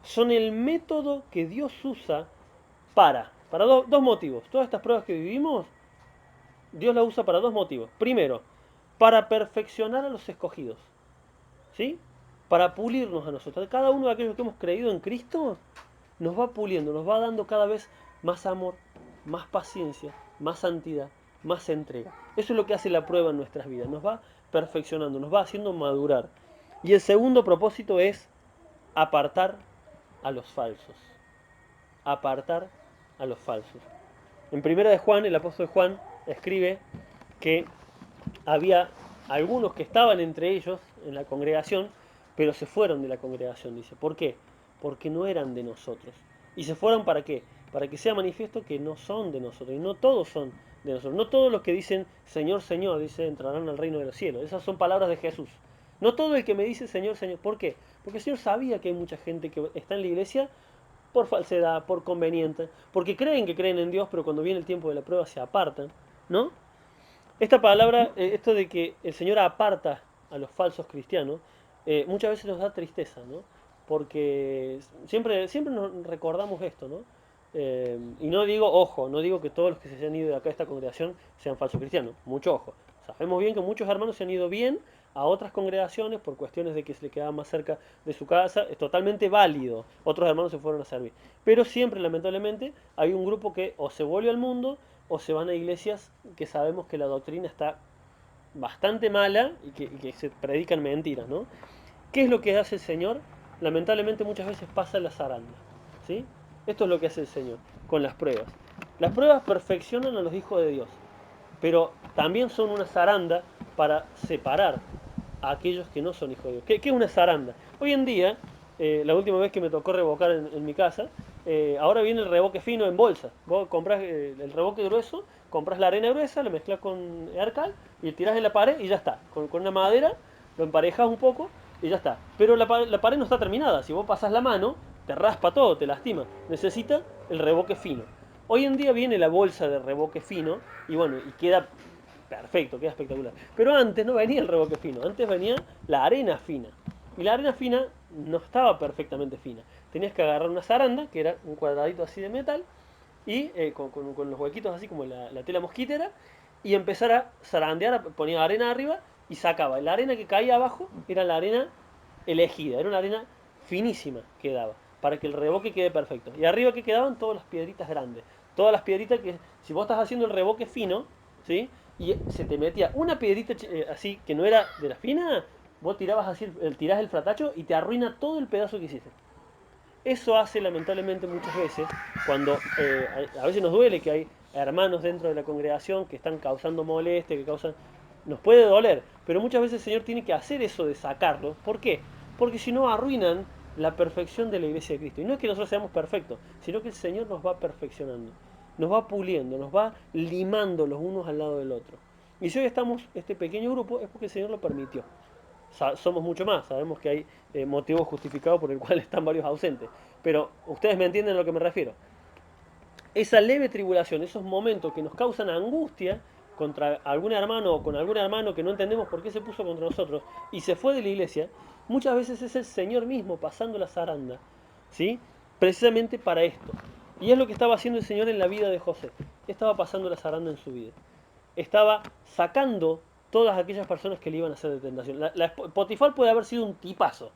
son el método que Dios usa para dos motivos. Todas estas pruebas que vivimos, Dios las usa para dos motivos. Primero, para perfeccionar a los escogidos. ¿Sí? Para pulirnos a nosotros. Cada uno de aquellos que hemos creído en Cristo nos va puliendo, nos va dando cada vez más amor, más paciencia, más santidad, más entrega. Eso es lo que hace la prueba en nuestras vidas. Nos va perfeccionando, nos va haciendo madurar. Y el segundo propósito es apartar a los falsos. Apartar a los falsos. En primera de Juan, el apóstol Juan escribe que había algunos que estaban entre ellos en la congregación, pero se fueron de la congregación, dice. ¿Por qué? Porque no eran de nosotros. ¿Y se fueron para qué? Para que sea manifiesto que no son de nosotros. Y no todos son de nosotros. No todos los que dicen Señor, Señor, dice, entrarán al reino de los cielos. Esas son palabras de Jesús. No todo el que me dice Señor, Señor. ¿Por qué? Porque el Señor sabía que hay mucha gente que está en la iglesia por falsedad, por conveniente, porque creen que creen en Dios, pero cuando viene el tiempo de la prueba se apartan, ¿no? Esta palabra, esto de que el Señor aparta a los falsos cristianos, muchas veces nos da tristeza, ¿no? Porque siempre nos recordamos esto, ¿no? Y no digo, ojo, no digo que todos los que se han ido de acá a esta congregación sean falsos cristianos, mucho ojo. Sabemos bien que muchos hermanos se han ido bien a otras congregaciones por cuestiones de que se le quedaba más cerca de su casa, es totalmente válido. Otros hermanos se fueron a servir. Pero siempre, lamentablemente, hay un grupo que o se vuelve al mundo o se van a iglesias que sabemos que la doctrina está bastante mala y que se predican mentiras, ¿no? ¿Qué es lo que hace el Señor? Lamentablemente muchas veces pasa la zaranda, ¿sí? Esto es lo que hace el Señor con las pruebas. Las pruebas perfeccionan a los hijos de Dios, pero también son una zaranda para separar a aquellos que no son hijos de Dios. ¿Qué es una zaranda? Hoy en día, la última vez que me tocó revocar en mi casa, ahora viene el revoque fino en bolsa. Vos comprás el revoque grueso, compras la arena gruesa, lo mezclas con arcal y tirás en la pared y ya está. Con una madera lo emparejas un poco y ya está. Pero la pared no está terminada. Si vos pasás la mano, te raspa todo, te lastima. Necesita el revoque fino. Hoy en día viene la bolsa de revoque fino y bueno, y queda perfecto, queda espectacular. Pero antes no venía el revoque fino, antes venía la arena fina. Y la arena fina no estaba perfectamente fina. Tenías que agarrar una zaranda, que era un cuadradito así de metal, y con los huequitos así como la tela mosquitera, y empezar a zarandear, ponía arena arriba y sacaba. La arena que caía abajo era la arena elegida, era una arena finísima que daba, para que el revoque quede perfecto. Y arriba que quedaban todas las piedritas grandes, todas las piedritas que si vos estás haciendo el revoque fino, ¿sí? Y se te metía una piedrita así que no era de la fina, vos tirabas así, tirás el fratacho y te arruina todo el pedazo que hiciste. Eso hace lamentablemente muchas veces, cuando a veces nos duele que hay hermanos dentro de la congregación que están causando molestia, que causan... Nos puede doler, pero muchas veces el Señor tiene que hacer eso de sacarlos. ¿Por qué? Porque si no arruinan la perfección de la iglesia de Cristo. Y no es que nosotros seamos perfectos, sino que el Señor nos va perfeccionando, nos va puliendo, nos va limando los unos al lado del otro. Y si hoy estamos este pequeño grupo es porque el Señor lo permitió. Somos mucho más, sabemos que hay motivos justificados por el cual están varios ausentes, pero ustedes me entienden a lo que me refiero. Esa leve tribulación, esos momentos que nos causan angustia contra algún hermano o con algún hermano que no entendemos por qué se puso contra nosotros y se fue de la iglesia, muchas veces es el Señor mismo pasando la zaranda, ¿sí? Precisamente para esto. Y es lo que estaba haciendo el Señor en la vida de José. Estaba pasando la zaranda en su vida. Estaba sacando todas aquellas personas que le iban a hacer de tentación. Potifar puede haber sido un tipazo,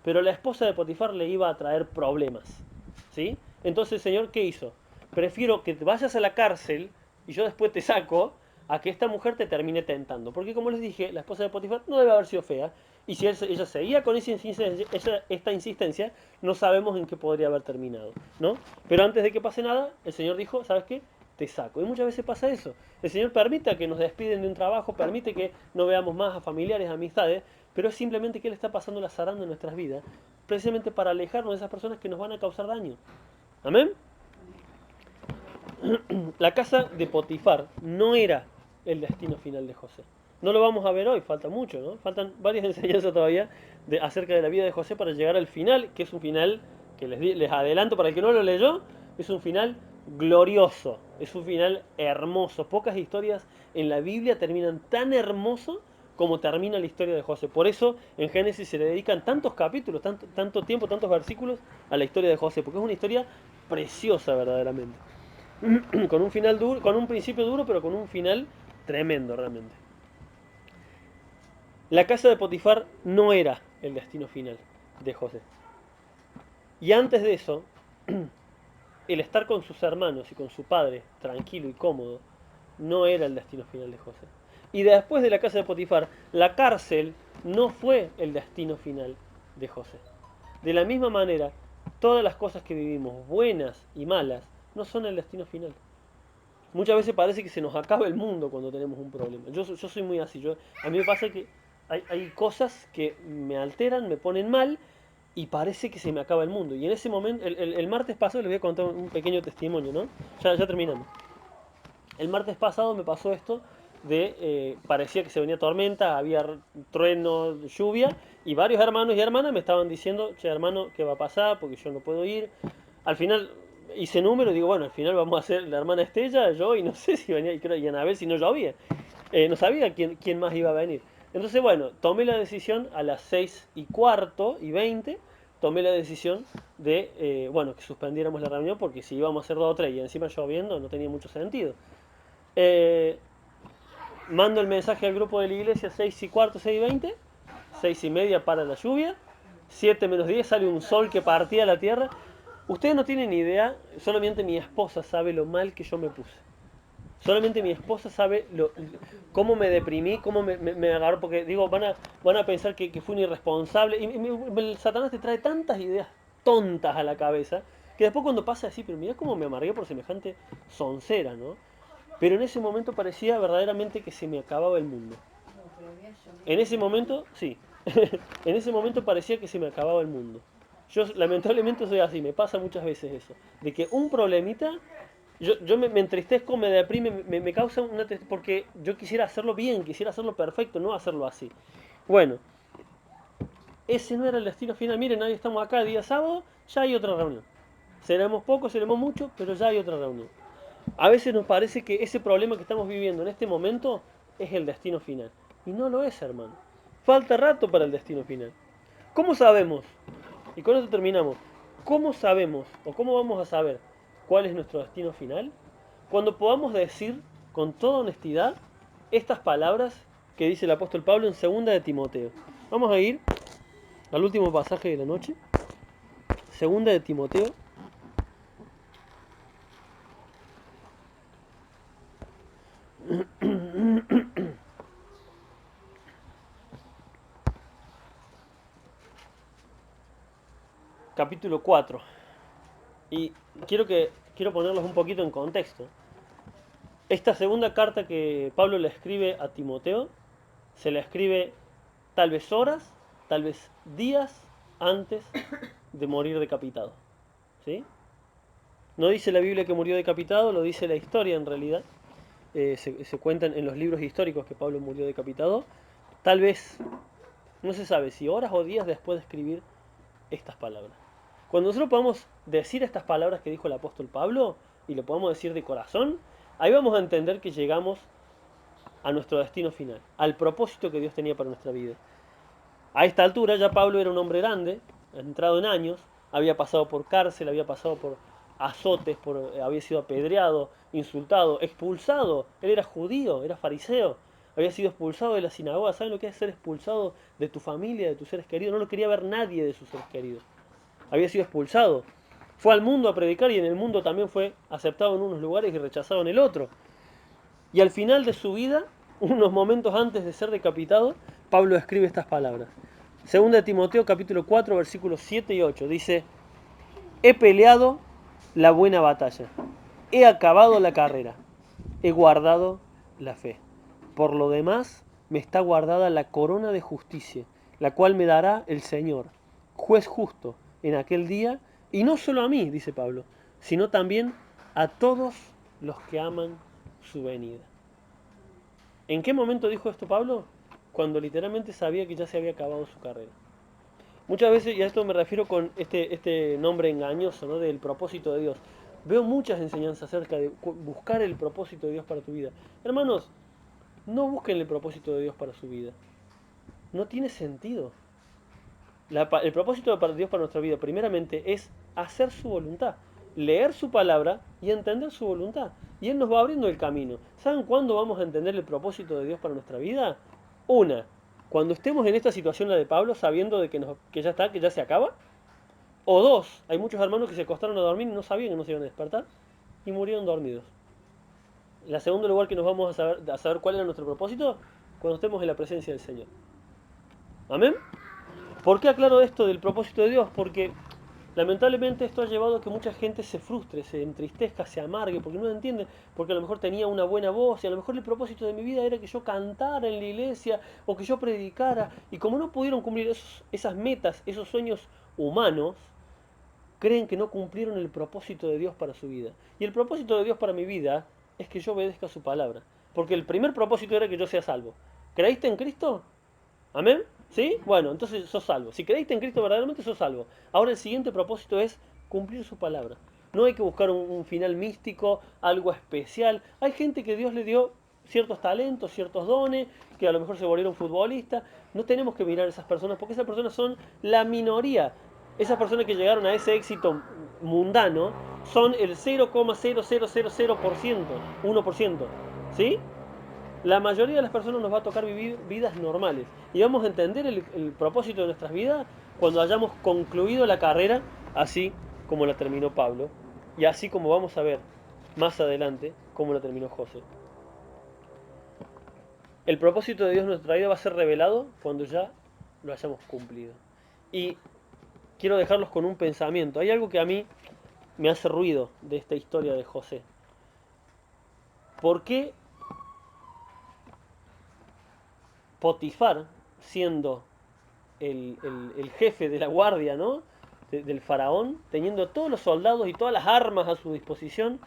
pero la esposa de Potifar le iba a traer problemas, ¿sí? Entonces el Señor, ¿qué hizo? Prefiero que te vayas a la cárcel y yo después te saco a que esta mujer te termine tentando. Porque como les dije, la esposa de Potifar no debe haber sido fea. Y si ella seguía con esta insistencia, no sabemos en qué podría haber terminado, ¿no? Pero antes de que pase nada, el Señor dijo, ¿sabes qué? Te saco. Y muchas veces pasa eso. El Señor permite que nos despiden de un trabajo, permite que no veamos más a familiares, a amistades, pero es simplemente que Él está pasando la zaranda en nuestras vidas, precisamente para alejarnos de esas personas que nos van a causar daño. Amén. La casa de Potifar no era el destino final de José. No lo vamos a ver hoy, falta mucho, ¿no? Faltan varias enseñanzas todavía acerca de la vida de José para llegar al final, que es un final que les adelanto para el que no lo leyó, es un final glorioso, es un final hermoso. Pocas historias en la Biblia terminan tan hermoso como termina la historia de José. Por eso en Génesis se le dedican tantos capítulos, tanto tiempo, tantos versículos a la historia de José, porque es una historia preciosa verdaderamente. Con un final duro, con un principio duro, pero con un final tremendo realmente. La casa de Potifar no era el destino final de José. Y antes de eso, el estar con sus hermanos y con su padre, tranquilo y cómodo, no era el destino final de José. Y después de la casa de Potifar, la cárcel no fue el destino final de José. De la misma manera, todas las cosas que vivimos, buenas y malas, no son el destino final. Muchas veces parece que se nos acaba el mundo cuando tenemos un problema. Yo soy muy así. A mí me pasa que hay cosas que me alteran, me ponen mal y parece que se me acaba el mundo. Y en ese momento, el martes pasado, les voy a contar un pequeño testimonio, ¿no? Ya terminamos. El martes pasado me pasó esto de, parecía que se venía tormenta, había trueno, lluvia, y varios hermanos y hermanas me estaban diciendo, che hermano, ¿qué va a pasar? Porque yo no puedo ir. Al final hice número y digo, bueno, al final vamos a hacer la hermana Estella, yo, y no sé si venía, y creo, y Anabel si no llovía. No sabía quién más iba a venir. Entonces, bueno, tomé la decisión a las 6:15 y 20, tomé la decisión de, bueno, que suspendiéramos la reunión porque si íbamos a hacer 2 o 3 y encima lloviendo no tenía mucho sentido. Eh, Mando el mensaje al grupo de la iglesia 6:15, 6:20, 6:30 para la lluvia, 7 menos 10 sale un sol que partía la tierra. Ustedes no tienen ni idea, solamente mi esposa sabe lo mal que yo me puse. Solamente mi esposa sabe cómo me deprimí, cómo me agarró, porque digo, van a pensar que fui un irresponsable. Y el Satanás te trae tantas ideas tontas a la cabeza, que después cuando pasa así, pero mira cómo me amargué por semejante soncera, ¿no? Pero en ese momento parecía verdaderamente que se me acababa el mundo. En ese momento, sí, en ese momento parecía que se me acababa el mundo. Yo lamentablemente soy así, me pasa muchas veces eso, de que un problemita, yo me entristezco, me deprime, me causa una tristeza, porque yo quisiera hacerlo bien, quisiera hacerlo perfecto, no hacerlo así. Bueno, ese no era el destino final. Miren, ahí estamos acá, día sábado, ya hay otra reunión. Seremos pocos, seremos muchos, pero ya hay otra reunión. A veces nos parece que ese problema que estamos viviendo en este momento es el destino final. Y no lo es, hermano. Falta rato para el destino final. ¿Cómo sabemos? Y con esto terminamos. ¿Cómo sabemos o cómo vamos a saber cuál es nuestro destino final? Cuando podamos decir con toda honestidad estas palabras que dice el apóstol Pablo en 2 de Timoteo. Vamos a ir al último pasaje de la noche. 2 de Timoteo, capítulo 4. Y quiero ponerlos un poquito en contexto. Esta segunda carta que Pablo le escribe a Timoteo, se la escribe tal vez horas, tal vez días antes de morir decapitado. ¿Sí? No dice la Biblia que murió decapitado, lo dice la historia en realidad. Se cuentan en los libros históricos que Pablo murió decapitado. Tal vez, no se sabe si horas o días después de escribir estas palabras. Cuando nosotros podamos decir estas palabras que dijo el apóstol Pablo y lo podamos decir de corazón, ahí vamos a entender que llegamos a nuestro destino final, al propósito que Dios tenía para nuestra vida. A esta altura ya Pablo era un hombre grande, entrado en años, había pasado por cárcel, había pasado por azotes, había sido apedreado, insultado, expulsado. Él era judío, era fariseo, había sido expulsado de la sinagoga. ¿Saben lo que es ser expulsado de tu familia, de tus seres queridos? No lo quería ver nadie de sus seres queridos. Había sido expulsado. Fue al mundo a predicar y en el mundo también fue aceptado en unos lugares y rechazado en el otro. Y al final de su vida, unos momentos antes de ser decapitado, Pablo escribe estas palabras. 2 de Timoteo capítulo 4 versículos 7 y 8 dice: He peleado la buena batalla, he acabado la carrera, he guardado la fe. Por lo demás, me está guardada la corona de justicia, la cual me dará el Señor, juez justo, en aquel día, y no solo a mí, dice Pablo, sino también a todos los que aman su venida. ¿En qué momento dijo esto Pablo? Cuando literalmente sabía que ya se había acabado su carrera. Muchas veces, y a esto me refiero con este nombre engañoso, ¿no? Del propósito de Dios. Veo muchas enseñanzas acerca de buscar el propósito de Dios para tu vida. Hermanos, no busquen el propósito de Dios para su vida. No tiene sentido. El propósito de Dios para nuestra vida, primeramente, es hacer su voluntad, leer su palabra y entender su voluntad. Y Él nos va abriendo el camino. ¿Saben cuándo vamos a entender el propósito de Dios para nuestra vida? Una, cuando estemos en esta situación, la de Pablo, sabiendo de que ya está, que ya se acaba. O dos, hay muchos hermanos que se acostaron a dormir y no sabían que no se iban a despertar y murieron dormidos. En segundo lugar que nos vamos a saber cuál era nuestro propósito, cuando estemos en la presencia del Señor. ¿Amén? ¿Por qué aclaro esto del propósito de Dios? Porque Lamentablemente esto ha llevado a que mucha gente se frustre, se entristezca, se amargue, porque no entiende, porque a lo mejor tenía una buena voz y a lo mejor el propósito de mi vida era que yo cantara en la iglesia o que yo predicara, y como no pudieron cumplir esas metas, esos sueños humanos, creen que no cumplieron el propósito de Dios para su vida. Y el propósito de Dios para mi vida es que yo obedezca su palabra, porque el primer propósito era que yo sea salvo. ¿Creíste en Cristo? ¿Amén? ¿Sí? Bueno, entonces sos salvo. Si creíste en Cristo verdaderamente, sos salvo. Ahora el siguiente propósito es cumplir su palabra. No hay que buscar un final místico, algo especial. Hay gente que Dios le dio ciertos talentos, ciertos dones, que a lo mejor se volvieron futbolistas. No tenemos que mirar a esas personas porque esas personas son la minoría. Esas personas que llegaron a ese éxito mundano son el 0,0000%, 1%. ¿Sí? La mayoría de las personas nos va a tocar vivir vidas normales y vamos a entender el propósito de nuestras vidas cuando hayamos concluido la carrera así como la terminó Pablo y así como vamos a ver más adelante cómo la terminó José. El propósito de Dios en nuestra vida va a ser revelado cuando ya lo hayamos cumplido. Y quiero dejarlos con un pensamiento. Hay algo que a mí me hace ruido de esta historia de José. ¿Por qué Potifar, siendo el jefe de la guardia, ¿no? Del faraón, teniendo todos los soldados y todas las armas a su disposición,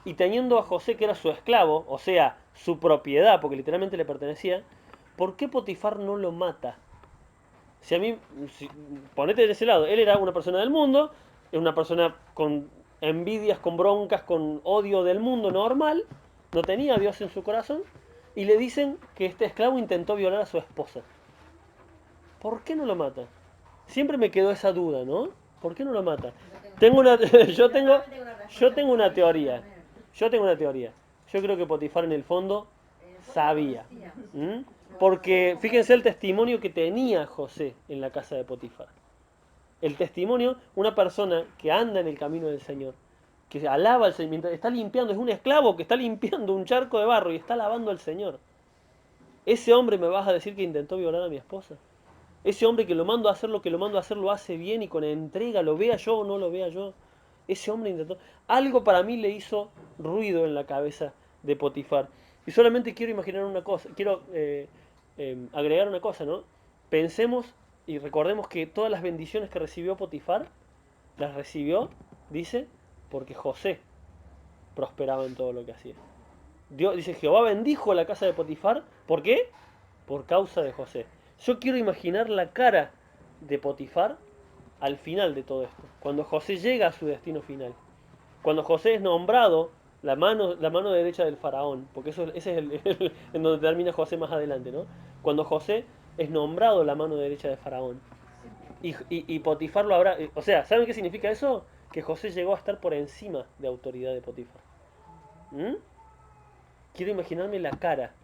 y teniendo a José que era su esclavo, o sea, su propiedad, porque literalmente le pertenecía, ¿por qué Potifar no lo mata? Si a mí, ponete de ese lado, él era una persona del mundo, era una persona con envidias, con broncas, con odio del mundo normal, no tenía a Dios en su corazón, y le dicen que este esclavo intentó violar a su esposa. ¿Por qué no lo mata? Siempre me quedó esa duda, ¿no? ¿Por qué no lo mata? Tengo una, yo tengo una teoría. Yo tengo una teoría. Yo creo que Potifar en el fondo sabía. ¿Mm? Porque fíjense el testimonio que tenía José en la casa de Potifar. El testimonio, una persona que anda en el camino del Señor, que alaba al Señor, mientras está limpiando, es un esclavo que está limpiando un charco de barro y está alabando al Señor. Ese hombre me vas a decir que intentó violar a mi esposa. Ese hombre que lo mando a hacer lo que lo mando a hacer lo hace bien y con entrega, lo vea yo o no lo vea yo. Ese hombre intentó. Algo para mí le hizo ruido en la cabeza de Potifar. Y solamente quiero imaginar una cosa, quiero agregar una cosa, ¿no? Pensemos y recordemos que todas las bendiciones que recibió Potifar, las recibió, dice, porque José prosperaba en todo lo que hacía. Dios, dice, Jehová bendijo la casa de Potifar. ¿Por qué? Por causa de José. Yo quiero imaginar la cara de Potifar al final de todo esto, cuando José llega a su destino final, cuando José es nombrado la mano derecha del faraón, porque ese es en donde termina José más adelante, ¿no? Cuando José es nombrado la mano derecha del faraón y Potifar lo habrá, o sea, ¿saben qué significa eso? Que José llegó a estar por encima de autoridad de Potifar. ¿Mm? Quiero imaginarme la cara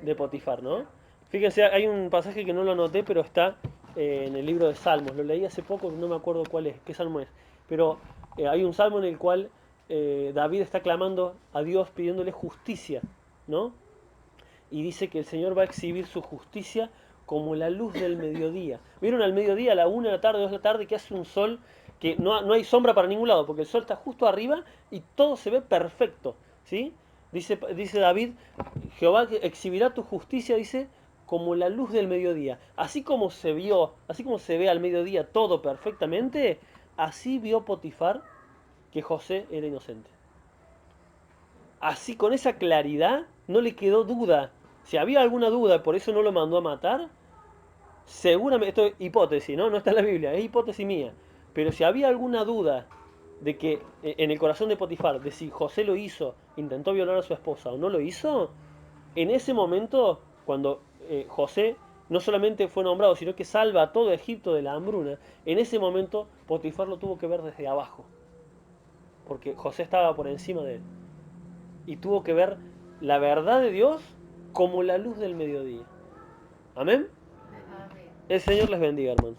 de Potifar, ¿no? Fíjense, hay un pasaje que no lo anoté, pero está en el libro de Salmos. Lo leí hace poco, no me acuerdo cuál es, qué salmo es. Pero hay un salmo en el cual David está clamando a Dios pidiéndole justicia, ¿no? Y dice que el Señor va a exhibir su justicia como la luz del mediodía. ¿Vieron al mediodía, a la 1 de la tarde, 2 de la tarde, que hace un sol que no hay sombra para ningún lado, porque el sol está justo arriba y todo se ve perfecto, ¿sí? Dice David, Jehová exhibirá tu justicia, dice, como la luz del mediodía. Así como se vio, así como se ve al mediodía todo perfectamente, así vio Potifar que José era inocente. Así, con esa claridad, no le quedó duda. Si había alguna duda, por eso no lo mandó a matar, seguramente, esto es hipótesis, ¿no? No está en la Biblia, es hipótesis mía. Pero si había alguna duda de que en el corazón de Potifar, de si José lo hizo, intentó violar a su esposa o no lo hizo, en ese momento, cuando José no solamente fue nombrado, sino que salva a todo Egipto de la hambruna, en ese momento Potifar lo tuvo que ver desde abajo, porque José estaba por encima de él. Y tuvo que ver la verdad de Dios como la luz del mediodía. Amén. El Señor les bendiga, hermano.